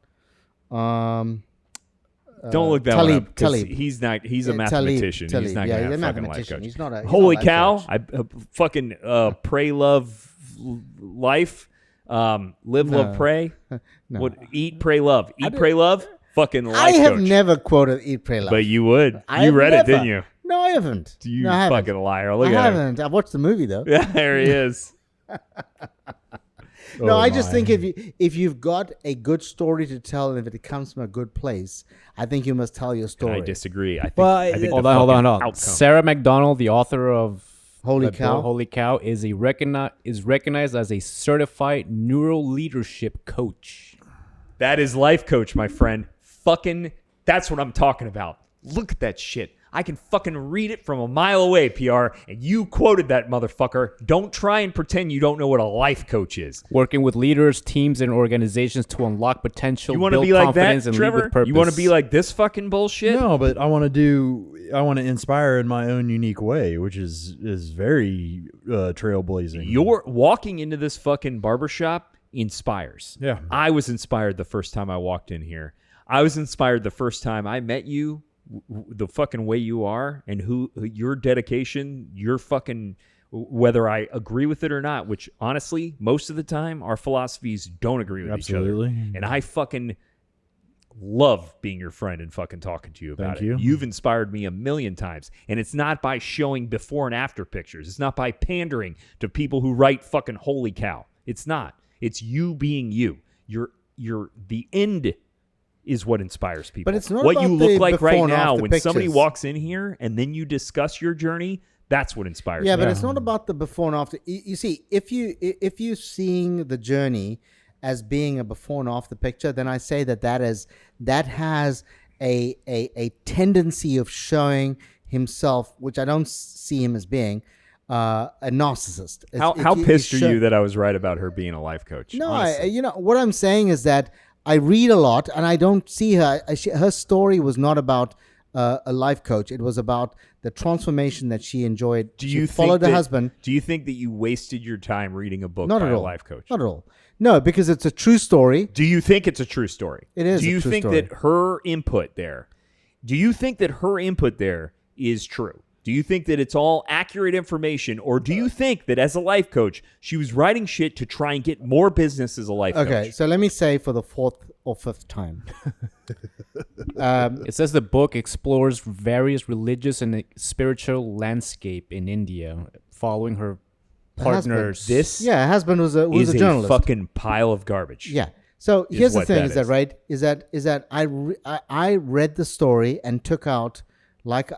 Speaker 1: Don't look that one up, 'cause he's a mathematician. He's not going to have a fucking life coach.
Speaker 2: He's not a
Speaker 1: Holy
Speaker 2: life
Speaker 1: cow!
Speaker 2: coach.
Speaker 1: I fucking pray, love, life, live, love, pray.
Speaker 2: No.
Speaker 1: What? Eat, pray, love. Eat, pray, love. Fucking life
Speaker 2: I have
Speaker 1: coach.
Speaker 2: never quoted Eat, Pray, Love.
Speaker 1: But you would.
Speaker 2: I
Speaker 1: You
Speaker 2: have
Speaker 1: read it,
Speaker 2: never.
Speaker 1: didn't you?
Speaker 2: No, I haven't.
Speaker 1: You
Speaker 2: No, I haven't.
Speaker 1: fucking liar! Look
Speaker 2: I
Speaker 1: at him.
Speaker 2: haven't. I've watched the movie though.
Speaker 1: Yeah, there he is.
Speaker 2: No, I just think if you've got a good story to tell, and if it comes from a good place, I think you must tell your story.
Speaker 1: I disagree. I think.
Speaker 4: Well, hold on.
Speaker 1: Outcome.
Speaker 4: Sarah McDonald, the author of
Speaker 2: Holy
Speaker 4: the
Speaker 2: Cow.
Speaker 4: book Holy Cow, is recognized as a certified neural leadership coach.
Speaker 1: That is life coach, my friend. Fucking, that's what I'm talking about. Look at that shit. I can fucking read it from a mile away, PR, and you quoted that motherfucker. Don't try and pretend you don't know what a life coach is.
Speaker 4: Working with leaders, teams, and organizations to unlock potential,
Speaker 1: You want to
Speaker 4: build
Speaker 1: be like
Speaker 4: confidence,
Speaker 1: that,
Speaker 4: and
Speaker 1: Trevor?
Speaker 4: lead with purpose.
Speaker 1: You want to be like this fucking bullshit?
Speaker 3: No, but I want to inspire in my own unique way, which is very trailblazing.
Speaker 1: You're walking into this fucking barbershop inspires.
Speaker 3: Yeah.
Speaker 1: I was inspired the first time I walked in here. I was inspired the first time I met you, the fucking way you are, and who your dedication, your fucking, whether I agree with it or not, which honestly, most of the time, our philosophies don't agree with each other. And I fucking love being your friend and fucking talking to you about
Speaker 3: Thank you.
Speaker 1: You've inspired me a million times. And it's not by showing before and after pictures. It's not by pandering to people who write fucking holy cow. It's not. It's you being you. You're the end is what inspires people.
Speaker 2: But it's not
Speaker 1: what
Speaker 2: about
Speaker 1: you look
Speaker 2: the
Speaker 1: like
Speaker 2: before
Speaker 1: right
Speaker 2: and
Speaker 1: now
Speaker 2: after
Speaker 1: when somebody
Speaker 2: pictures.
Speaker 1: walks in here and then you discuss your journey. That's what inspires
Speaker 2: Yeah,
Speaker 1: me.
Speaker 2: but it's not about the before and after. You see, if you're seeing the journey as being a before and after picture, then I say that has a tendency of showing himself, which I don't see him as being, a narcissist.
Speaker 1: How pissed are you that I was right about her being a life coach?
Speaker 2: No,
Speaker 1: honestly?
Speaker 2: what I'm saying is that I read a lot and I don't see her. Her story was not about a life coach. It was about the transformation that she enjoyed. She followed her husband.
Speaker 1: Do you think that you wasted your time reading a book
Speaker 2: Not
Speaker 1: by
Speaker 2: at
Speaker 1: a
Speaker 2: all.
Speaker 1: life coach?
Speaker 2: Not at all. No, because it's a true story.
Speaker 1: Do you think it's a true story?
Speaker 2: It is
Speaker 1: Do
Speaker 2: a
Speaker 1: you
Speaker 2: true
Speaker 1: think
Speaker 2: story.
Speaker 1: that her input there? Do you think that her input there is true? Do you think that it's all accurate information, or do you think that as a life coach, she was writing shit to try and get more business as a life coach?
Speaker 2: Okay, so let me say for the fourth or fifth time.
Speaker 4: It says the book explores various religious and spiritual landscape in India, following her partners.
Speaker 2: Her husband was a
Speaker 1: Is
Speaker 2: journalist.
Speaker 1: fucking pile of garbage.
Speaker 2: Yeah. So here's the
Speaker 1: what
Speaker 2: thing:
Speaker 1: that
Speaker 2: is that
Speaker 1: is.
Speaker 2: right? Is that I read the story and took out like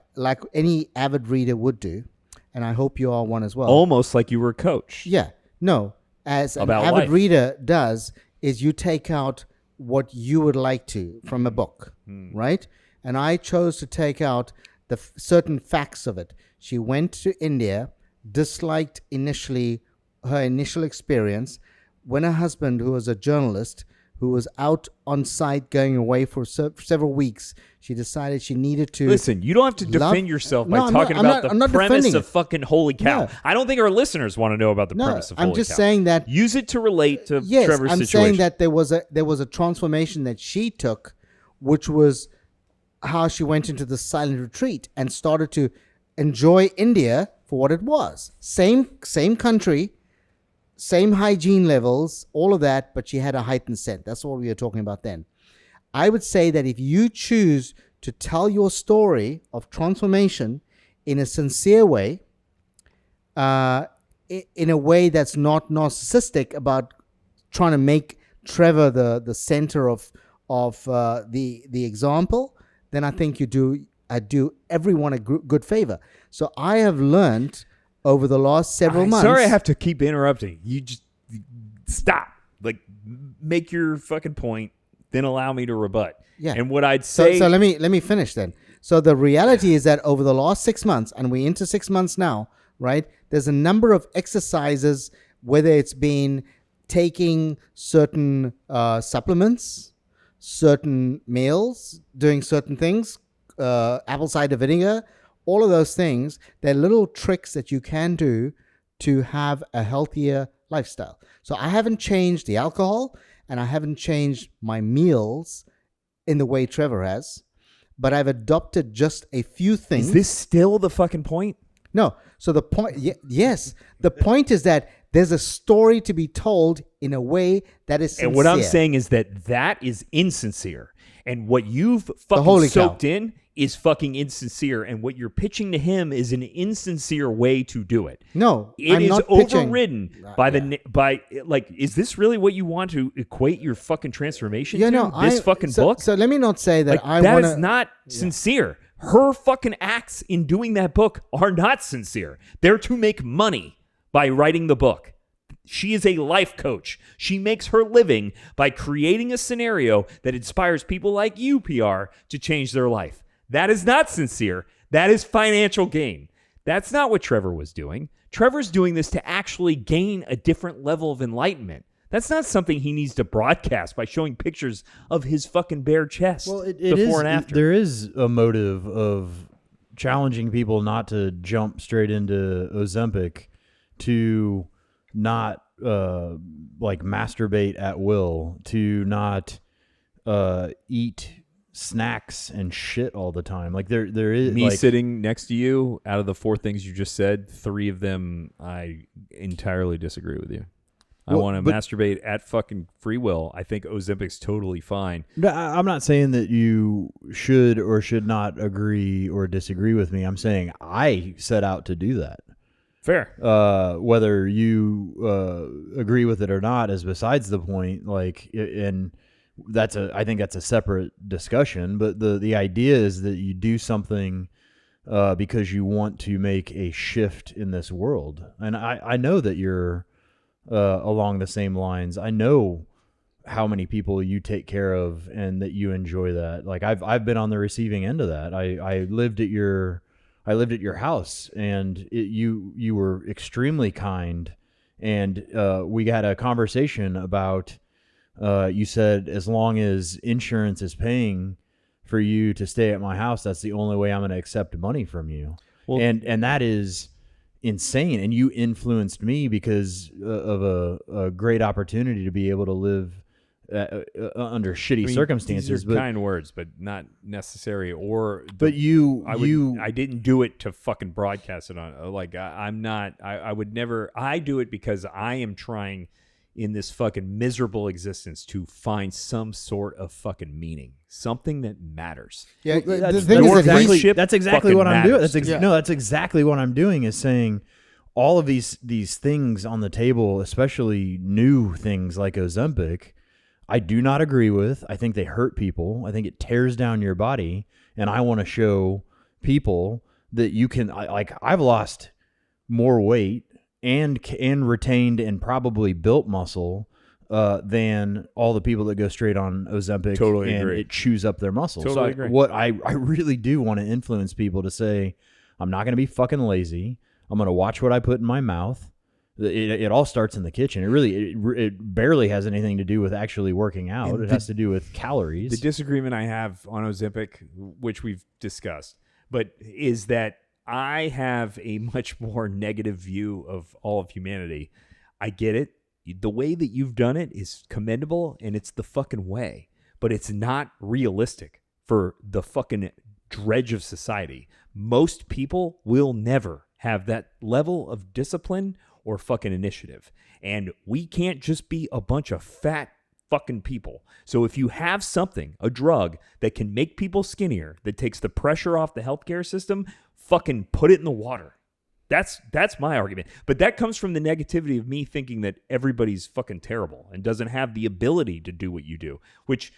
Speaker 2: any avid reader would do, and I hope you are one as well.
Speaker 1: Almost like you were a coach.
Speaker 2: Yeah. No, as an
Speaker 1: About
Speaker 2: avid
Speaker 1: life.
Speaker 2: reader does, is you take out what you would like to from a book, right? And I chose to take out the certain facts of it. She went to India, disliked her initial experience, when her husband, who was a journalist, who was out on site going away for several weeks, she decided she needed to...
Speaker 1: Listen, you don't have to defend yourself by
Speaker 2: No,
Speaker 1: talking about the premise
Speaker 2: defending
Speaker 1: of
Speaker 2: it.
Speaker 1: fucking Holy Cow.
Speaker 2: No.
Speaker 1: I don't think our listeners want to know about the
Speaker 2: No,
Speaker 1: premise of Holy Cow.
Speaker 2: I'm just saying that...
Speaker 1: Use it to relate to
Speaker 2: Yes,
Speaker 1: Trevor's
Speaker 2: I'm
Speaker 1: situation.
Speaker 2: saying that there was a transformation that she took, which was how she went into the silent retreat and started to enjoy India for what it was. Same country, same hygiene levels, all of that, but she had a heightened scent. That's what we were talking about then. I would say that if you choose to tell your story of transformation in a sincere way, in a way that's not narcissistic about trying to make Trevor the center of the example, then I think I do everyone a good favor. So I have learned over the last several months.
Speaker 1: Sorry, I have to keep interrupting. You just stop. Like, make your fucking point, then allow me to rebut.
Speaker 2: Yeah.
Speaker 1: And what I'd say.
Speaker 2: So let me finish then. So the reality is that over the last 6 months, and we're into 6 months now, right? There's a number of exercises, whether it's been taking certain supplements, certain meals, doing certain things, apple cider vinegar, all of those things. They're little tricks that you can do to have a healthier lifestyle. So I haven't changed the alcohol, and I haven't changed my meals in the way Trevor has, but I've adopted just a few things.
Speaker 1: Is this still the fucking point?
Speaker 2: No. So the point, yes, the point is that there's a story to be told in a way that is sincere.
Speaker 1: And what I'm saying is that is insincere. And what you've fucking
Speaker 2: Holy
Speaker 1: soaked
Speaker 2: cow.
Speaker 1: in is fucking insincere. And what you're pitching to him is an insincere way to do it.
Speaker 2: No,
Speaker 1: It
Speaker 2: I'm
Speaker 1: is
Speaker 2: not pitching.
Speaker 1: overridden by is this really what you want to equate your fucking transformation to? This fucking book?
Speaker 2: So let me not say that
Speaker 1: Like,
Speaker 2: I
Speaker 1: that
Speaker 2: want
Speaker 1: is not sincere. Her fucking acts in doing that book are not sincere. They're to make money by writing the book. She is a life coach. She makes her living by creating a scenario that inspires people like you, PR, to change their life. That is not sincere. That is financial gain. That's not what Trevor was doing. Trevor's doing this to actually gain a different level of enlightenment. That's not something he needs to broadcast by showing pictures of his fucking bare chest before and after.
Speaker 3: There is a motive of challenging people not to jump straight into Ozempic, to not masturbate at will, to not eat snacks and shit all the time. Like there is
Speaker 1: me sitting next to you. Out of the 4 things you just said, 3 of them I entirely disagree with you. I want to masturbate at fucking free will. I think Ozempic's totally fine.
Speaker 3: I'm not saying that you should or should not agree or disagree with me. I'm saying I set out to do that.
Speaker 1: Fair.
Speaker 3: Whether you agree with it or not is besides the point. Like, and I think that's a separate discussion. But the idea is that you do something because you want to make a shift in this world. And I know that you're along the same lines. I know how many people you take care of and that you enjoy that. Like I've been on the receiving end of that. I lived at your house, and you were extremely kind, and we had a conversation about you said, as long as insurance is paying for you to stay at my house, that's the only way I'm going to accept money from you. Well, and that is insane. And you influenced me because of a great opportunity to be able to live under shitty circumstances.
Speaker 1: These are kind words, but not necessary. I didn't do it to fucking broadcast it on. Like I would never. I do it because I am trying in this fucking miserable existence to find some sort of fucking meaning, something that matters.
Speaker 2: Yeah,
Speaker 3: that's exactly what I'm doing. That's exactly what I'm doing, is saying all of these things on the table, especially new things like Ozempic, I do not agree with. I think they hurt people. I think it tears down your body, and I want to show people that you can. I've lost more weight and retained and probably built muscle than all the people that go straight on Ozempic
Speaker 1: Totally
Speaker 3: and
Speaker 1: agree.
Speaker 3: it chews up their muscles.
Speaker 1: Totally
Speaker 3: So
Speaker 1: agree.
Speaker 3: what I really do want to influence people to say, I'm not going to be fucking lazy. I'm going to watch what I put in my mouth. It all starts in the kitchen. It barely has anything to do with actually working out. It has to do with calories.
Speaker 1: The disagreement I have on Ozempic, which we've discussed, but is that I have a much more negative view of all of humanity. I get it. The way that you've done it is commendable, and it's the fucking way. But it's not realistic for the fucking dredge of society. Most people will never have that level of discipline or fucking initiative. And we can't just be a bunch of fat fucking people. So if you have something, a drug that can make people skinnier, that takes the pressure off the healthcare system, fucking put it in the water. That's my argument. But that comes from the negativity of me thinking that everybody's fucking terrible and doesn't have the ability to do what you do, which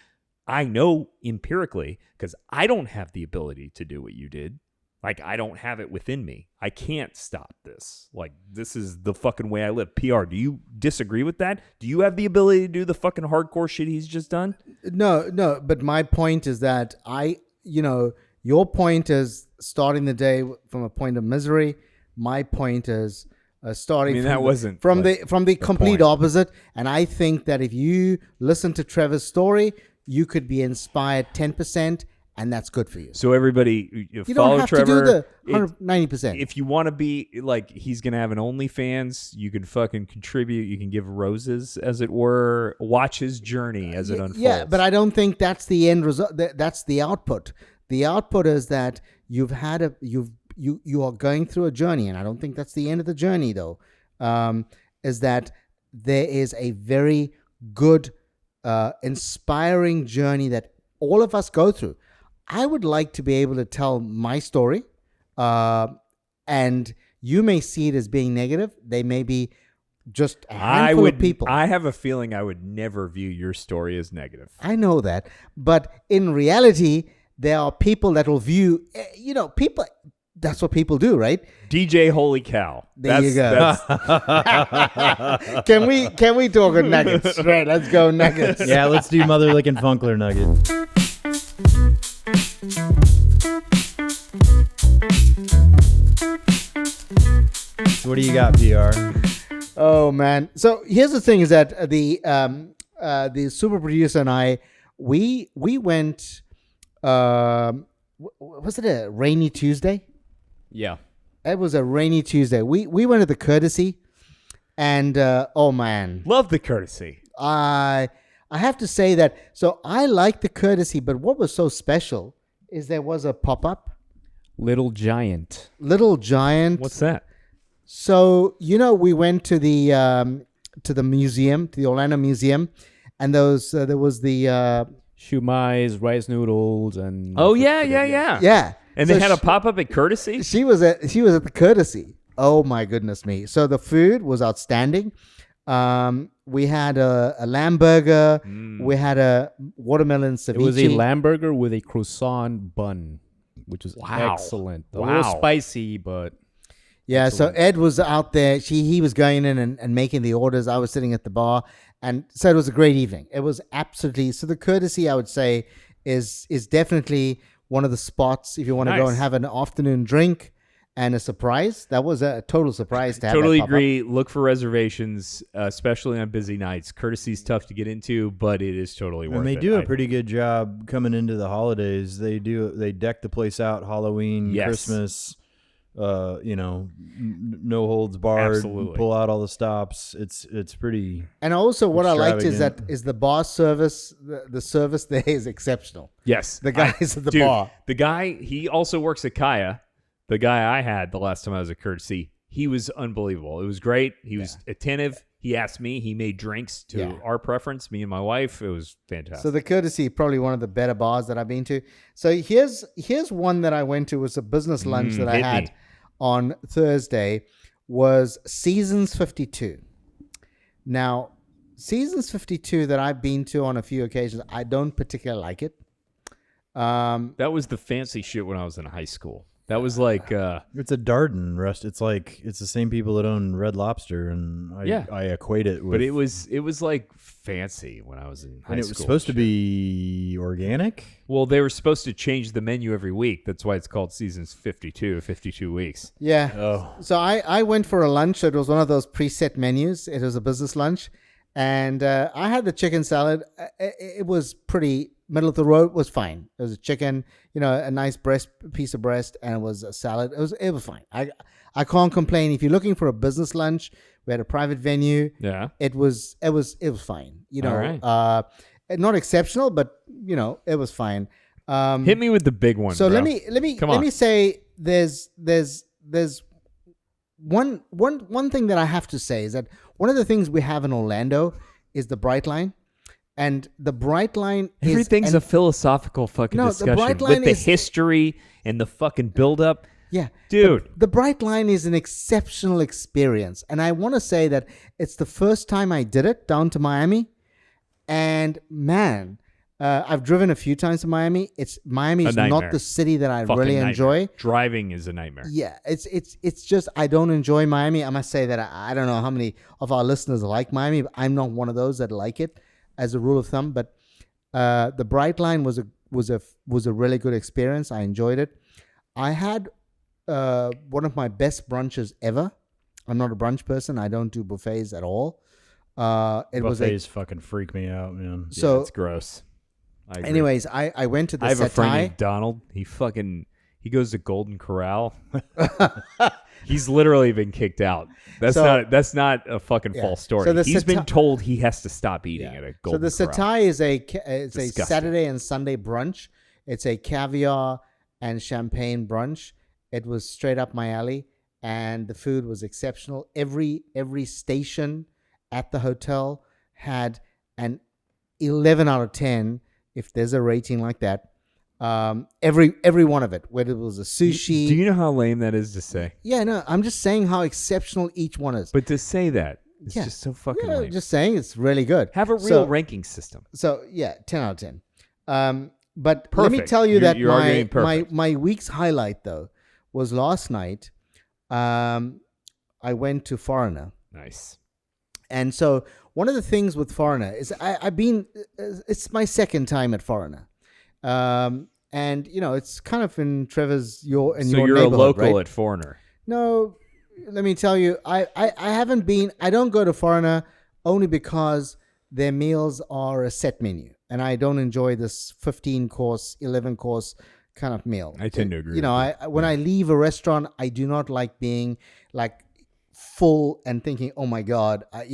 Speaker 1: I know empirically because I don't have the ability to do what you did. Like, I don't have it within me. I can't stop this. Like, this is the fucking way I live. PR, do you disagree with that? Do you have the ability to do the fucking hardcore shit he's just done?
Speaker 2: No. But my point is that your point is starting the day from a point of misery. My point is starting.
Speaker 1: that wasn't
Speaker 2: from
Speaker 1: like
Speaker 2: the complete
Speaker 1: point.
Speaker 2: opposite. And I think that if you listen to Trevor's story, you could be inspired 10%. And that's good for you.
Speaker 1: So everybody,
Speaker 2: You
Speaker 1: follow
Speaker 2: don't have
Speaker 1: Trevor.
Speaker 2: to do the 90%.
Speaker 1: If you want to be like, he's going to have an OnlyFans, you can fucking contribute. You can give roses, as it were. Watch his journey as it unfolds.
Speaker 2: Yeah, but I don't think that's the end result. That's the output. The output is that you are going through a journey, and I don't think that's the end of the journey, though. Is that there is a very good, inspiring journey that all of us go through. I would like to be able to tell my story, and you may see it as being negative. They may be just a handful of people.
Speaker 1: I have a feeling I would never view your story as negative.
Speaker 2: I know that. But in reality, there are people that will view, people, that's what people do, right?
Speaker 1: DJ Holy Cow.
Speaker 2: There you go. Can we talk nuggets? Right, let's go nuggets.
Speaker 3: Yeah, let's do Mother Licking Funkler nugget. So what do you got, PR?
Speaker 2: Oh man! So here's the thing: is that the super producer and I, we went. Was it a rainy Tuesday?
Speaker 4: Yeah.
Speaker 2: It was a rainy Tuesday. We went to the Courtesy, and oh man,
Speaker 1: Love the courtesy.
Speaker 2: I have to say that. So I like the Courtesy, but what was so special is there was a pop-up.
Speaker 4: Little Giant.
Speaker 2: Little Giant.
Speaker 1: What's that?
Speaker 2: So we went to the museum, to the Orlando Museum, and there was the
Speaker 4: Shumais, rice noodles, and...
Speaker 1: Oh, yeah.
Speaker 2: yeah.
Speaker 1: And
Speaker 2: So
Speaker 1: they had a pop-up at Courtesy?
Speaker 2: She was at the Courtesy. Oh my goodness me! So the food was outstanding. We had a lamb burger. We had a watermelon ceviche.
Speaker 4: It was a lamb burger with a croissant bun, which was excellent. A little spicy, but...
Speaker 2: Yeah, so Ed was out there. He was going in and making the orders. I was sitting at the bar, and so it was a great evening. It was absolutely so. The Courtesy, I would say, is definitely one of the spots if you want to go and have an afternoon drink and a surprise. That was a total surprise to have.
Speaker 1: Totally
Speaker 2: that pop-up.
Speaker 1: agree. Look for reservations, especially on busy nights. Courtesy's tough to get into, but it is totally worth it.
Speaker 3: And they do a pretty good job coming into the holidays. They deck the place out. Halloween, Christmas. No holds barred.
Speaker 1: Absolutely.
Speaker 3: Pull out all the stops. It's pretty.
Speaker 2: And also, what I liked is
Speaker 3: extravagant.
Speaker 2: the bar service. The service there is exceptional.
Speaker 1: Yes.
Speaker 2: The guys at the
Speaker 1: Dude,
Speaker 2: bar.
Speaker 1: The guy, he also works at Kaya. The guy I had the last time I was at Courtesy, he was unbelievable. It was great. He was attentive. He asked me. He made drinks to our preference, me and my wife. It was fantastic.
Speaker 2: So the Courtesy, probably one of the better bars that I've been to. So here's one that I went to. It was a business lunch that I had on Thursday. Was Seasons 52. Now, Seasons 52 that I've been to on a few occasions, I don't particularly like it.
Speaker 1: That was the fancy shit when I was in high school. That was like
Speaker 3: It's a Darden rest. It's like it's the same people that own Red Lobster, and I equate it with.
Speaker 1: but it was like fancy when I was in high
Speaker 3: and it
Speaker 1: school.
Speaker 3: was supposed to be organic.
Speaker 1: Well, they were supposed to change the menu every week. That's why it's called Seasons 52 weeks.
Speaker 2: Yeah.
Speaker 3: Oh,
Speaker 2: So I went for a lunch. It was one of those preset menus. It was a business lunch. And I had the chicken salad. It was pretty middle of the road. Was fine. It was a chicken, a nice piece of breast, and it was a salad. It was fine. I can't complain. If you're looking for a business lunch, we had a private venue.
Speaker 1: Yeah.
Speaker 2: It was fine.
Speaker 1: All right.
Speaker 2: Not exceptional, but it was fine.
Speaker 1: Hit me with the big one.
Speaker 2: So
Speaker 1: bro.
Speaker 2: let me say there's one thing that I have to say is that one of the things we have in Orlando is the Brightline, and the Brightline
Speaker 1: Everything's a philosophical fucking
Speaker 2: No, the
Speaker 1: discussion
Speaker 2: Brightline
Speaker 1: with the
Speaker 2: is-
Speaker 1: history and the fucking buildup.
Speaker 2: yeah,
Speaker 1: Dude.
Speaker 2: The Brightline is an exceptional experience, and I want to say that it's the first time I did it down to Miami, and man. I've driven a few times to Miami. Miami is
Speaker 1: nightmare.
Speaker 2: not the city that I
Speaker 1: Fucking
Speaker 2: really
Speaker 1: nightmare.
Speaker 2: enjoy.
Speaker 1: Driving is a nightmare.
Speaker 2: Yeah, it's just I don't enjoy Miami. I must say that I don't know how many of our listeners like Miami, but I'm not one of those that like it as a rule of thumb. But the Brightline was a really good experience. I enjoyed it. I had one of my best brunches ever. I'm not a brunch person. I don't do buffets at all.
Speaker 3: buffets fucking freak me out, man.
Speaker 1: So it's gross. I agree.
Speaker 2: Anyways, I went to the
Speaker 1: I have a friend
Speaker 2: Setai.
Speaker 1: named Donald. He goes to Golden Corral. He's literally been kicked out. That's not a fucking false story.
Speaker 2: So
Speaker 1: He's been told he has to stop eating at a Golden
Speaker 2: So the
Speaker 1: Corral.
Speaker 2: Setai is a
Speaker 1: Disgusting.
Speaker 2: Saturday and Sunday brunch. It's a caviar and champagne brunch. It was straight up my alley, and the food was exceptional. Every station at the hotel had an 11 out of 10, if there's a rating like that. Every one of it, whether it was a sushi.
Speaker 1: Do you know how lame that is to say?
Speaker 2: Yeah, no, I'm just saying how exceptional each one is.
Speaker 1: But to say that, it's
Speaker 2: Yeah.
Speaker 1: just so fucking
Speaker 2: Yeah,
Speaker 1: lame.
Speaker 2: just saying it's really good.
Speaker 1: Have a real
Speaker 2: So-
Speaker 1: ranking system.
Speaker 2: So yeah, 10 out of 10. But let me
Speaker 1: Perfect.
Speaker 2: tell you
Speaker 1: You're-
Speaker 2: that
Speaker 1: you're arguing perfect.
Speaker 2: my week's highlight though was last night. I went to Foreigner,
Speaker 1: Nice.
Speaker 2: and so one of the things with Foreigner is I've been. It's my second time at Foreigner, and it's kind of in Trevor's your
Speaker 1: So
Speaker 2: your
Speaker 1: you're a
Speaker 2: neighborhood,
Speaker 1: local
Speaker 2: right?
Speaker 1: at Foreigner.
Speaker 2: No, let me tell you, I haven't been. I don't go to Foreigner only because their meals are a set menu, and I don't enjoy this 15-course, 11-course kind of meal.
Speaker 1: I tend to agree.
Speaker 2: When I leave a restaurant, I do not like being like full and thinking, oh my God, I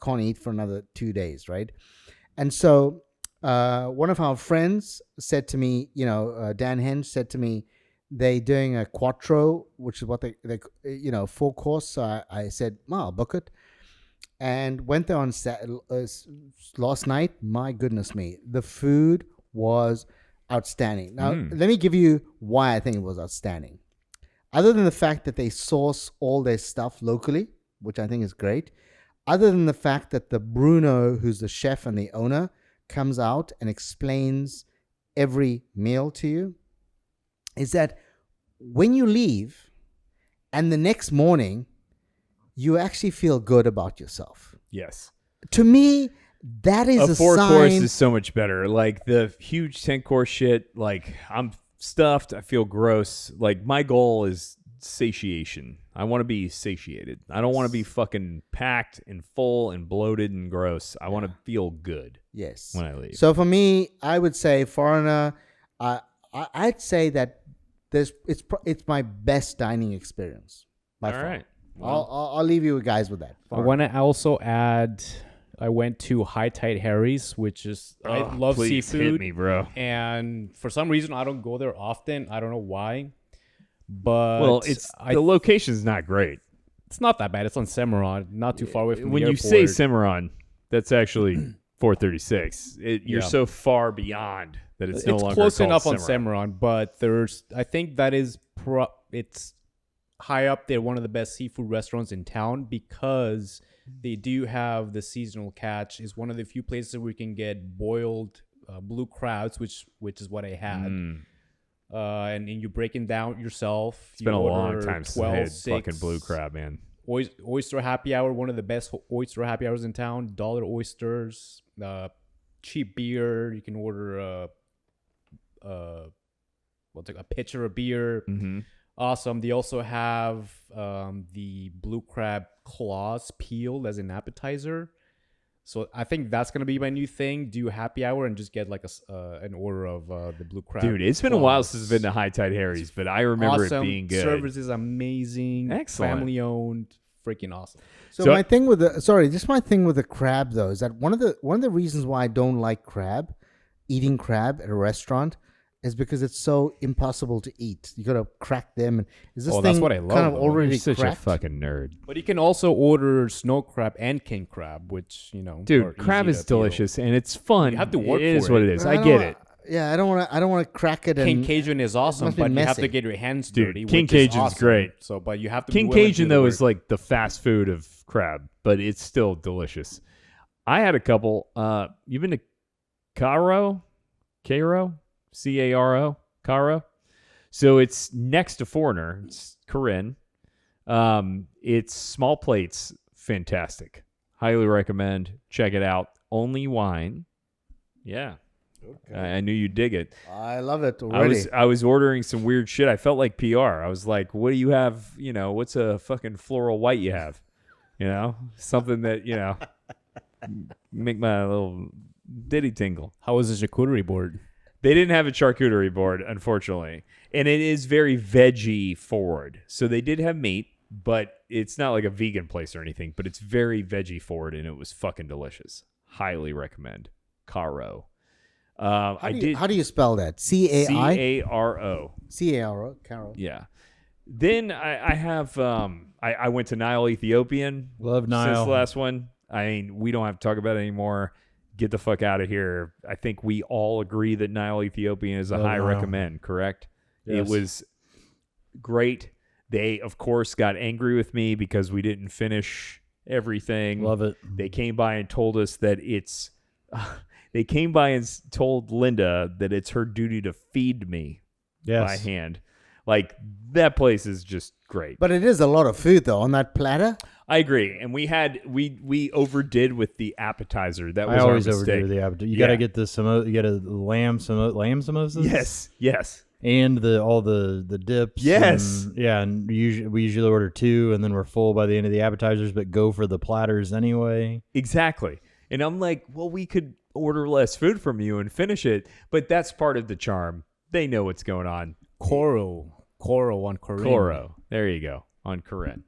Speaker 2: can't eat for another 2 days, right? And so one of our friends said to me, Dan Henge said to me, they doing a quattro, which is what they 4-course. So I said, I'll book it. And went there on last night. My goodness me, the food was outstanding. Now, let me give you why I think it was outstanding. Other than the fact that they source all their stuff locally, which I think is great. Other than the fact that the Bruno, who's the chef and the owner, comes out and explains every meal to you, is that when you leave and the next morning, you actually feel good about yourself.
Speaker 1: Yes.
Speaker 2: To me, that is a
Speaker 1: 4-course
Speaker 2: sign.
Speaker 1: is so much better. Like the huge 10-course shit, like I'm stuffed. I feel gross. Like my goal is satiation. I want to be satiated. I don't want to be fucking packed and full and bloated and gross. I want to feel good.
Speaker 2: Yes.
Speaker 1: When I leave.
Speaker 2: So for me, I would say Foreigner. I'd say that it's my best dining experience by
Speaker 1: All
Speaker 2: far.
Speaker 1: right.
Speaker 2: I'll leave you guys with that.
Speaker 4: I want to also add, I went to High Tide Harry's, which is I love
Speaker 1: please
Speaker 4: seafood.
Speaker 1: hit me, bro.
Speaker 4: And for some reason, I don't go there often. I don't know why, but
Speaker 1: Well, the location's not great.
Speaker 4: it's not that bad. It's on Cimarron, not too far away from
Speaker 1: When
Speaker 4: the
Speaker 1: you
Speaker 4: airport.
Speaker 1: say Cimarron, that's actually 436. You're
Speaker 4: Yeah.
Speaker 1: so far beyond that it's no longer
Speaker 4: close
Speaker 1: called
Speaker 4: enough on
Speaker 1: Cimarron.
Speaker 4: Cimarron, but I think that is it's high up there, one of the best seafood restaurants in town, because they do have the seasonal catch. Is one of the few places where we can get boiled blue crabs, which is what I had. and you're breaking down yourself.
Speaker 1: It's been a long time since I had fucking blue crab, man.
Speaker 4: Oyster happy hour, one of the best oyster happy hours in town. $1 oysters, cheap beer. You can order a pitcher of beer.
Speaker 1: Mm-hmm.
Speaker 4: Awesome. They also have the blue crab claws peeled as an appetizer. So I think that's gonna be my new thing. Do happy hour and just get like an order of the blue crab.
Speaker 1: Dude, it's been a while since I've been to High Tide Harry's, but I remember it being good.
Speaker 4: Service is amazing.
Speaker 1: Excellent.
Speaker 4: Family owned. Freaking awesome.
Speaker 2: So my thing with my thing with the crab though is that one of the reasons why I don't like eating crab at a restaurant is because it's so impossible to eat. You gotta crack them. And is this thing
Speaker 4: that's what I love,
Speaker 2: kind of
Speaker 4: though.
Speaker 2: already
Speaker 1: You're such
Speaker 2: cracked?
Speaker 1: a fucking nerd.
Speaker 4: But you can also order snow crab and king crab, which are
Speaker 1: Dude, crab
Speaker 4: easy
Speaker 1: is
Speaker 4: to peel.
Speaker 1: delicious and it's fun.
Speaker 4: You have to work
Speaker 1: It is
Speaker 4: for
Speaker 1: what
Speaker 4: it.
Speaker 1: it is.
Speaker 2: No,
Speaker 1: I get it.
Speaker 2: Yeah, I don't want to crack it.
Speaker 4: King
Speaker 2: And
Speaker 4: Cajun is awesome,
Speaker 2: must be
Speaker 4: but you have
Speaker 2: messy.
Speaker 4: to get your hands
Speaker 1: Dude,
Speaker 4: dirty.
Speaker 1: King
Speaker 4: which is
Speaker 1: Cajun's
Speaker 4: awesome.
Speaker 1: great.
Speaker 4: So, but you have to.
Speaker 1: King
Speaker 4: be willing to
Speaker 1: Cajun
Speaker 4: do the
Speaker 1: though
Speaker 4: work.
Speaker 1: is like the fast food of crab, but it's still delicious. I had a couple. You've been to Caro? C-A-R-O? Caro? So it's next to Foreigner. It's Corinne. It's small plates. Fantastic. Highly recommend. Check it out. Only wine. Yeah. Okay. I knew you'd dig it.
Speaker 2: I love it already.
Speaker 1: I was ordering some weird shit. I felt like PR. I was like, what do you have? What's a fucking floral white you have? Something that, make my little ditty tingle.
Speaker 4: How was the charcuterie board?
Speaker 1: They didn't have a charcuterie board, unfortunately. And it is very veggie forward. So they did have meat, but it's not like a vegan place or anything, but it's very veggie forward and it was fucking delicious. Highly recommend. Caro.
Speaker 2: How do you spell that? C-A-I?
Speaker 1: C-A-R-O.
Speaker 2: C-A-R-O. Caro.
Speaker 1: Yeah. Then I have I went to Nile Ethiopian.
Speaker 3: Love Nile.
Speaker 1: Since the last one. I mean, we don't have to talk about it anymore. Get the fuck out of here. I think we all agree that Nile Ethiopian is a high recommend, correct?
Speaker 3: Yes.
Speaker 1: It was great. They, of course, got angry with me because we didn't finish everything.
Speaker 3: Love it.
Speaker 1: They came by and told us that it's... They came by and told Linda that it's her duty to feed me by hand. Like, that place is just great.
Speaker 2: But it is a lot of food though on that platter.
Speaker 1: I agree. And we overdid with the appetizer. That was
Speaker 3: I always
Speaker 1: our mistake.
Speaker 3: overdo the appetizer. You got to get the you got a lamb samosas.
Speaker 1: Yes.
Speaker 3: And all the dips.
Speaker 1: Yes.
Speaker 3: And we usually order 2, and then we're full by the end of the appetizers, but go for the platters anyway.
Speaker 1: Exactly. And I'm like, well, we could order less food from you and finish it, but that's part of the charm. They know what's going on.
Speaker 4: Coro on Corinne.
Speaker 1: Coro. There you go. On Corinne.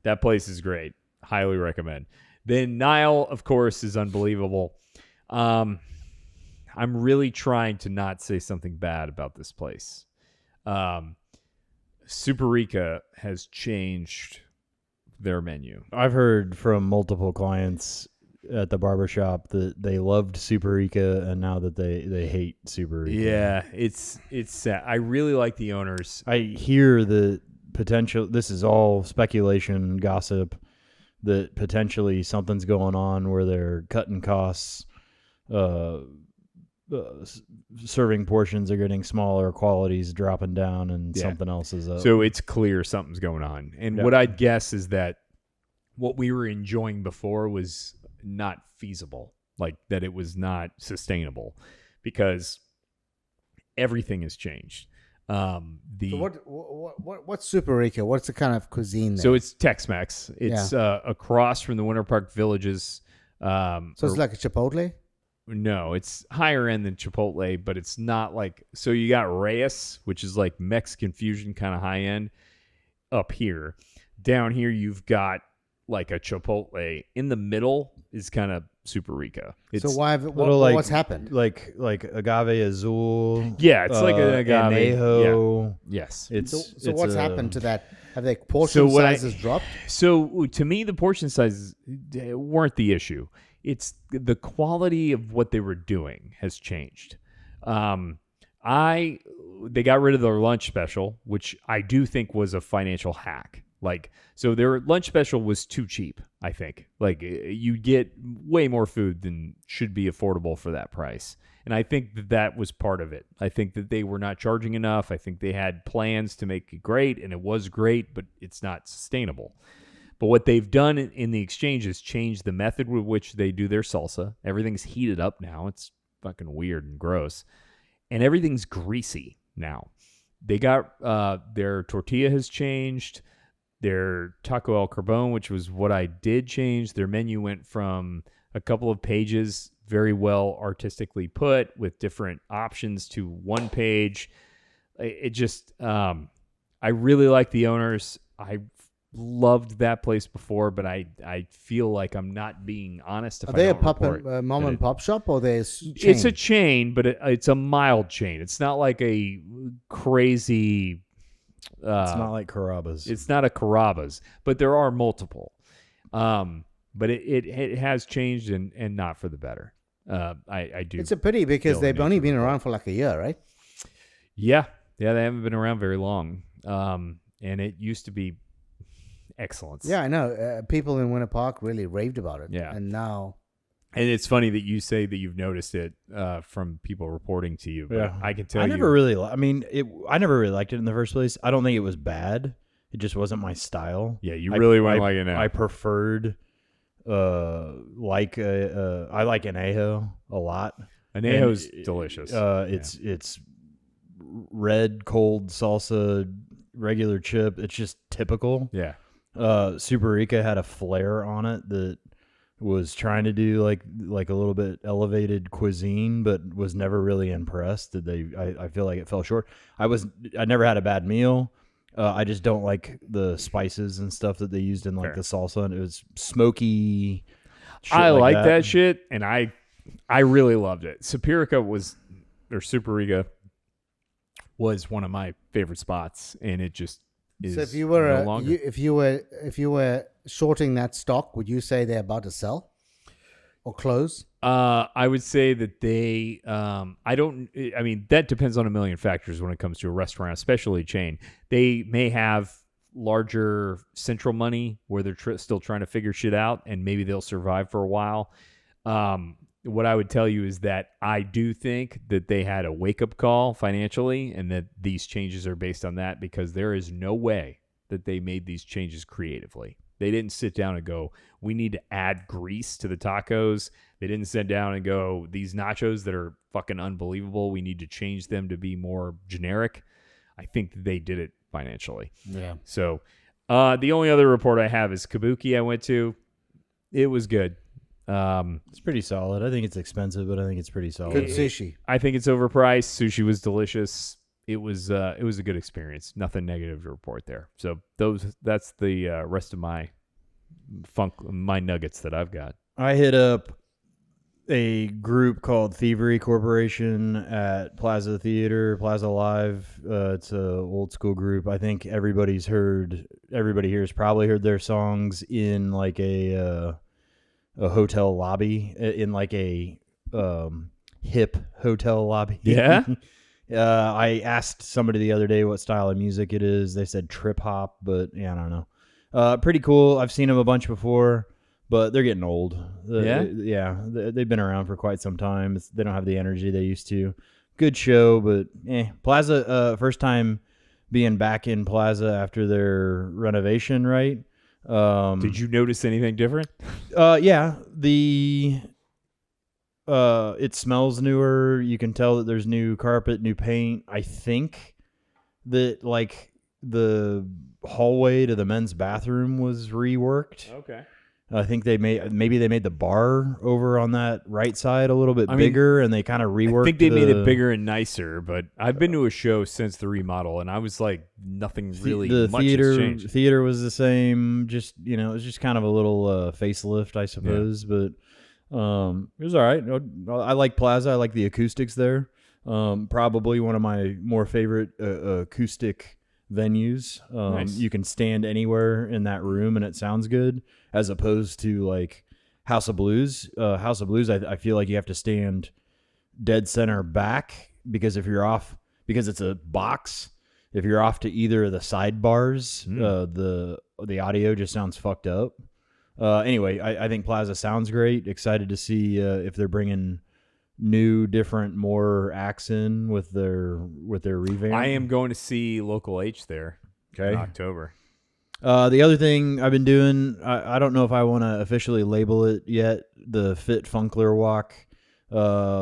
Speaker 1: That place is great. Highly recommend. Then Nile, of course, is unbelievable. I'm really trying to not say something bad about this place. Superica has changed their menu.
Speaker 3: I've heard from multiple clients at the barbershop that they loved Superica and now that they hate Superica.
Speaker 1: Yeah, it's sad. I really like the owners.
Speaker 3: I hear the potential, this is all speculation, gossip, that potentially something's going on where they're cutting costs, serving portions are getting smaller, quality's dropping down, and something else is up.
Speaker 1: So it's clear something's going on. And what I'd guess is that what we were enjoying before was not feasible, like that it was not sustainable because everything has changed.
Speaker 2: So what's Superica? What's the kind of cuisine there?
Speaker 1: So it's Tex-Mex. It's across from the Winter Park Villages.
Speaker 2: So it's like a Chipotle?
Speaker 1: No, it's higher end than Chipotle, but it's not like... So you got Reyes, which is like Mexican fusion, kind of high end, up here. Down here, you've got like a Chipotle. In the middle is kind of Superica.
Speaker 2: So what's happened?
Speaker 3: Like agave azul.
Speaker 1: Yeah, it's like an agave.
Speaker 3: Anejo.
Speaker 1: Yeah. Yes.
Speaker 2: So what's happened to that? Have they portion sizes dropped?
Speaker 1: So to me, the portion sizes weren't the issue. It's the quality of what they were doing has changed. They got rid of their lunch special, which I do think was a financial hack. Like, so their lunch special was too cheap, I think. Like, you get way more food than should be affordable for that price. And I think that was part of it. I think that they were not charging enough. I think they had plans to make it great, and it was great, but it's not sustainable. But what they've done in the exchange is change the method with which they do their salsa. Everything's heated up now. It's fucking weird and gross. And everything's greasy now. They got their tortilla has changed. Their taco al carbone, which was what I did change. Their menu went from a couple of pages, very well artistically put with different options, to one page. It just, I really like the owners. I loved that place before, but I feel like I'm not being honest if
Speaker 2: Are they
Speaker 1: I
Speaker 2: a
Speaker 1: don't
Speaker 2: pop
Speaker 1: report
Speaker 2: and, mom
Speaker 1: that
Speaker 2: and pop shop, or they?
Speaker 1: It's a chain, but it's a mild chain. It's not like a crazy.
Speaker 3: It's not like Carrabba's.
Speaker 1: It's not a Carrabba's, but there are multiple. But it has changed and not for the better. I do.
Speaker 2: It's a pity because
Speaker 1: feel
Speaker 2: they've
Speaker 1: the
Speaker 2: only
Speaker 1: nature
Speaker 2: been
Speaker 1: of it.
Speaker 2: around for like a year, right?
Speaker 1: Yeah, they haven't been around very long. And it used to be excellence.
Speaker 2: Yeah, I know. People in Winter Park really raved about it.
Speaker 1: Yeah.
Speaker 2: And now.
Speaker 1: And it's funny that you say that you've noticed it from people reporting to you. But
Speaker 3: Yeah.
Speaker 1: I can tell
Speaker 3: I
Speaker 1: you.
Speaker 3: never really. I never really liked it in the first place. I don't think it was bad. It just wasn't my style.
Speaker 1: Yeah, you really weren't like it now.
Speaker 3: I preferred, I like anejo a lot.
Speaker 1: Anejo's
Speaker 3: And,
Speaker 1: delicious.
Speaker 3: It's red cold salsa, regular chip. It's just typical.
Speaker 1: Yeah.
Speaker 3: Super Rica had a flair on it that was trying to do like a little bit elevated cuisine, but was never really impressed. I feel like it fell short. I never had a bad meal. I just don't like the spices and stuff that they used in like
Speaker 1: Fair.
Speaker 3: the salsa, and it was smoky.
Speaker 1: I like that shit, and I really loved it. Super Rica was one of my favorite spots, and it just is.
Speaker 2: So if you were
Speaker 1: no longer.
Speaker 2: if you were shorting that stock, would you say they're about to sell or close?
Speaker 1: I would say that they. I mean, that depends on a million factors when it comes to a restaurant, especially a chain. They may have larger central money where they're still trying to figure shit out, and maybe they'll survive for a while. What I would tell you is that I do think that they had a wake-up call financially, and that these changes are based on that, because there is no way that they made these changes creatively. They didn't sit down and go, we need to add grease to the tacos. They didn't sit down and go, these nachos that are fucking unbelievable, we need to change them to be more generic. I think that they did it financially.
Speaker 2: Yeah.
Speaker 1: So the only other report I have is Kabuki I went to. It was good.
Speaker 3: It's pretty solid. I think it's expensive, but I think it's pretty solid.
Speaker 2: Good sushi.
Speaker 1: I think it's overpriced. Sushi was delicious. It was a good experience. Nothing negative to report there. So that's the rest of my nuggets that I've got.
Speaker 3: I hit up a group called Thievery Corporation at Plaza Live. It's a old school group. I think everybody here has probably heard their songs in like a hotel lobby, in like a hip hotel lobby.
Speaker 1: Yeah.
Speaker 3: I asked somebody the other day what style of music it is. They said trip hop, but yeah, I don't know. Pretty cool. I've seen them a bunch before, but they're getting old. They've been around for quite some time. They don't have the energy they used to. Good show, but Plaza, first time being back in Plaza after their renovation, right?
Speaker 1: Did you notice anything different?
Speaker 3: Yeah, it smells newer. You can tell that there's new carpet, new paint. I think that like the hallway to the men's bathroom was reworked.
Speaker 1: Okay.
Speaker 3: I think they made the bar over on that right side a little bit bigger, and they kind of reworked.
Speaker 1: I think they made it bigger and nicer, but I've been to a show since the remodel, and I was like, nothing really much has changed.
Speaker 3: Theater was the same. Just it was just kind of a little facelift, I suppose. But it was all right. I like Plaza. I like the acoustics there. Probably one of my more favorite acoustic venues.
Speaker 1: Nice.
Speaker 3: You can stand anywhere in that room and it sounds good, as opposed to like House of Blues. House of Blues, I feel like you have to stand dead center back, because because it's a box, if you're off to either of the sidebars, the the audio just sounds fucked up. Anyway, I think Plaza sounds great. Excited to see if they're bringing new, different, more acts in with their revamp.
Speaker 1: I am going to see Local H there in October.
Speaker 3: The other thing I've been doing, I don't know if I want to officially label it yet, the Fit Funkler walk.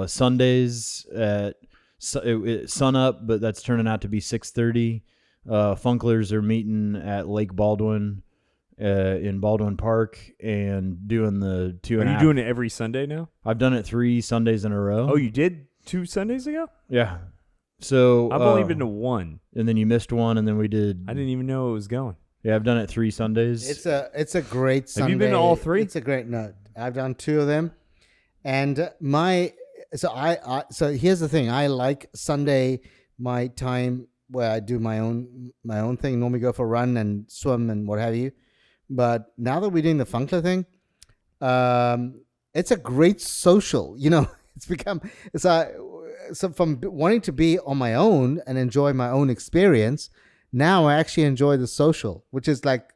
Speaker 3: Sundays at sun up, but that's turning out to be 6:30. Funklers are meeting at Lake Baldwin in Baldwin Park and doing the 2.5.
Speaker 1: Are you doing it every Sunday now?
Speaker 3: I've done it 3 Sundays in a row.
Speaker 1: Oh, you did 2 Sundays ago?
Speaker 3: Yeah. So
Speaker 1: I've only been to 1.
Speaker 3: And then you missed one, and then we did.
Speaker 1: I didn't even know it was going.
Speaker 3: Yeah, I've done it 3 Sundays.
Speaker 2: It's a great Sunday.
Speaker 1: Have you been to all 3?
Speaker 2: It's a great note. I've done 2 of them, and so here's the thing. I like Sunday, my time where I do my own thing. Normally go for a run and swim and what have you. But now that we're doing the Funkler thing, it's a great social. It's become so from wanting to be on my own and enjoy my own experience. Now I actually enjoy the social, which is like,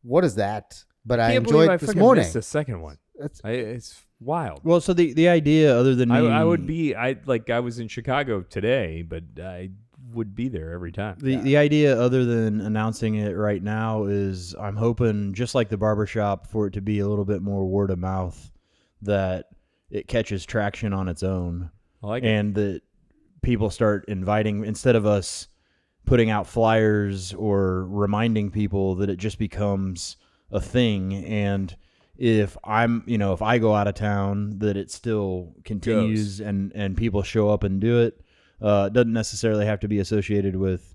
Speaker 2: what is that? But I enjoyed it this morning.
Speaker 1: Missed the second one. It's wild.
Speaker 3: Well, so the idea, other than me,
Speaker 1: I was in Chicago today, but I would be there every time.
Speaker 3: The idea, other than announcing it right now, is I'm hoping, just like the barbershop, for it to be a little bit more word of mouth, that it catches traction on its own.
Speaker 1: I like it.
Speaker 3: And that people start inviting, instead of us putting out flyers or reminding people, that it just becomes a thing. And if if I go out of town, that it still continues and people show up and do it. It doesn't necessarily have to be associated with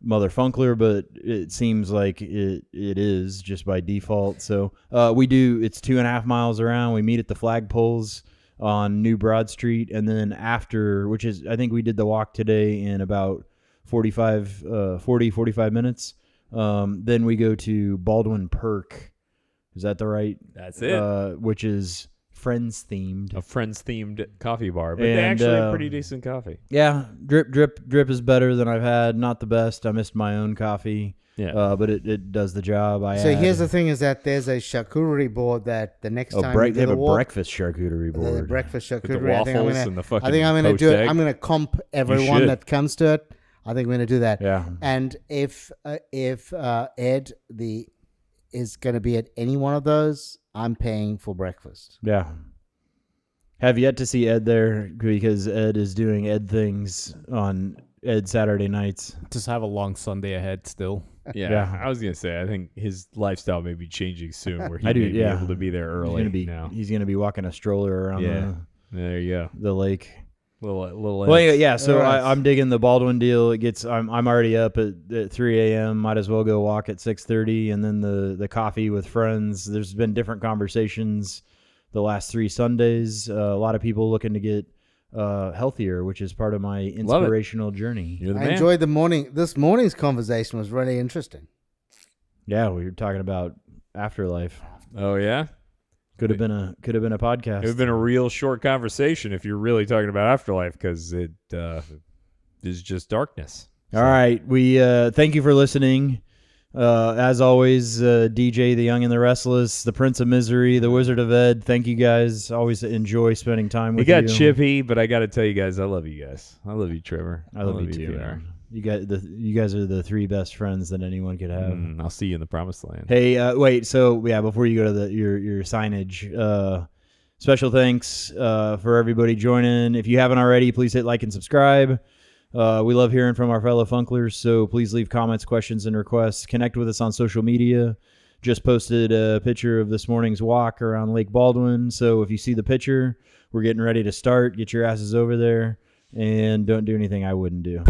Speaker 3: Motherfunkler, but it seems like it is just by default. So it's 2.5 miles around. We meet at the flagpoles on New Broad Street, and then after, which is, I think we did the walk today in about 45 minutes. Then we go to Baldwin Perk. Is that the right?
Speaker 1: That's it.
Speaker 3: Which is Friends themed.
Speaker 1: A Friends themed coffee bar, but they actually have pretty decent coffee.
Speaker 3: Yeah, drip is better than I've had. Not the best. I missed my own coffee.
Speaker 1: Yeah,
Speaker 3: but it does the job.
Speaker 2: Here's the thing: is that there's a charcuterie board that the next time
Speaker 3: they have a breakfast charcuterie board.
Speaker 2: The breakfast charcuterie.
Speaker 1: With the waffles and the fucking.
Speaker 2: I think I'm going to do it.
Speaker 1: egg.
Speaker 2: I'm going to comp everyone that comes to it. I think we're going to do that.
Speaker 3: Yeah.
Speaker 2: And if Ed is going to be at any one of those, I'm paying for breakfast.
Speaker 3: Yeah. Have yet to see Ed there because Ed is doing Ed things on Ed Saturday nights.
Speaker 4: Just have a long Sunday ahead still.
Speaker 1: Yeah, I was gonna say I think his lifestyle may be changing soon, where he may be able to be there early.
Speaker 3: He's gonna be walking a stroller around.
Speaker 1: There you go.
Speaker 3: The lake.
Speaker 1: Little.
Speaker 3: Well, yeah. So I'm digging the Baldwin deal. It gets. I'm already up at 3 a.m. Might as well go walk at 6:30, and then the coffee with friends. There's been different conversations the last 3 Sundays. A lot of people looking to get healthier, which is part of my inspirational journey.
Speaker 1: You're the
Speaker 2: I
Speaker 1: man.
Speaker 2: enjoyed the morning. This morning's conversation was really interesting.
Speaker 3: Yeah, we were talking about afterlife.
Speaker 1: Oh yeah.
Speaker 3: Could have been a podcast.
Speaker 1: It would have been a real short conversation if you're really talking about afterlife, because it is just darkness.
Speaker 3: All right. We thank you for listening. As always, DJ, the Young and the Restless, the Prince of Misery, the Wizard of Ed. Thank you guys. Always enjoy spending time with you.
Speaker 1: You got chippy, but I got to tell you guys, I love you guys. I love you, Trevor.
Speaker 3: I love you too, man. You guys are the 3 best friends that anyone could have.
Speaker 1: I'll see you in the promised land.
Speaker 3: Hey, wait. So yeah, before you go to your signage, special thanks for everybody joining. If you haven't already, please hit like and subscribe. We love hearing from our fellow Funklers, so please leave comments, questions, and requests. Connect with us on social media. Just posted a picture of this morning's walk around Lake Baldwin. So if you see the picture, we're getting ready to start. Get your asses over there and don't do anything I wouldn't do.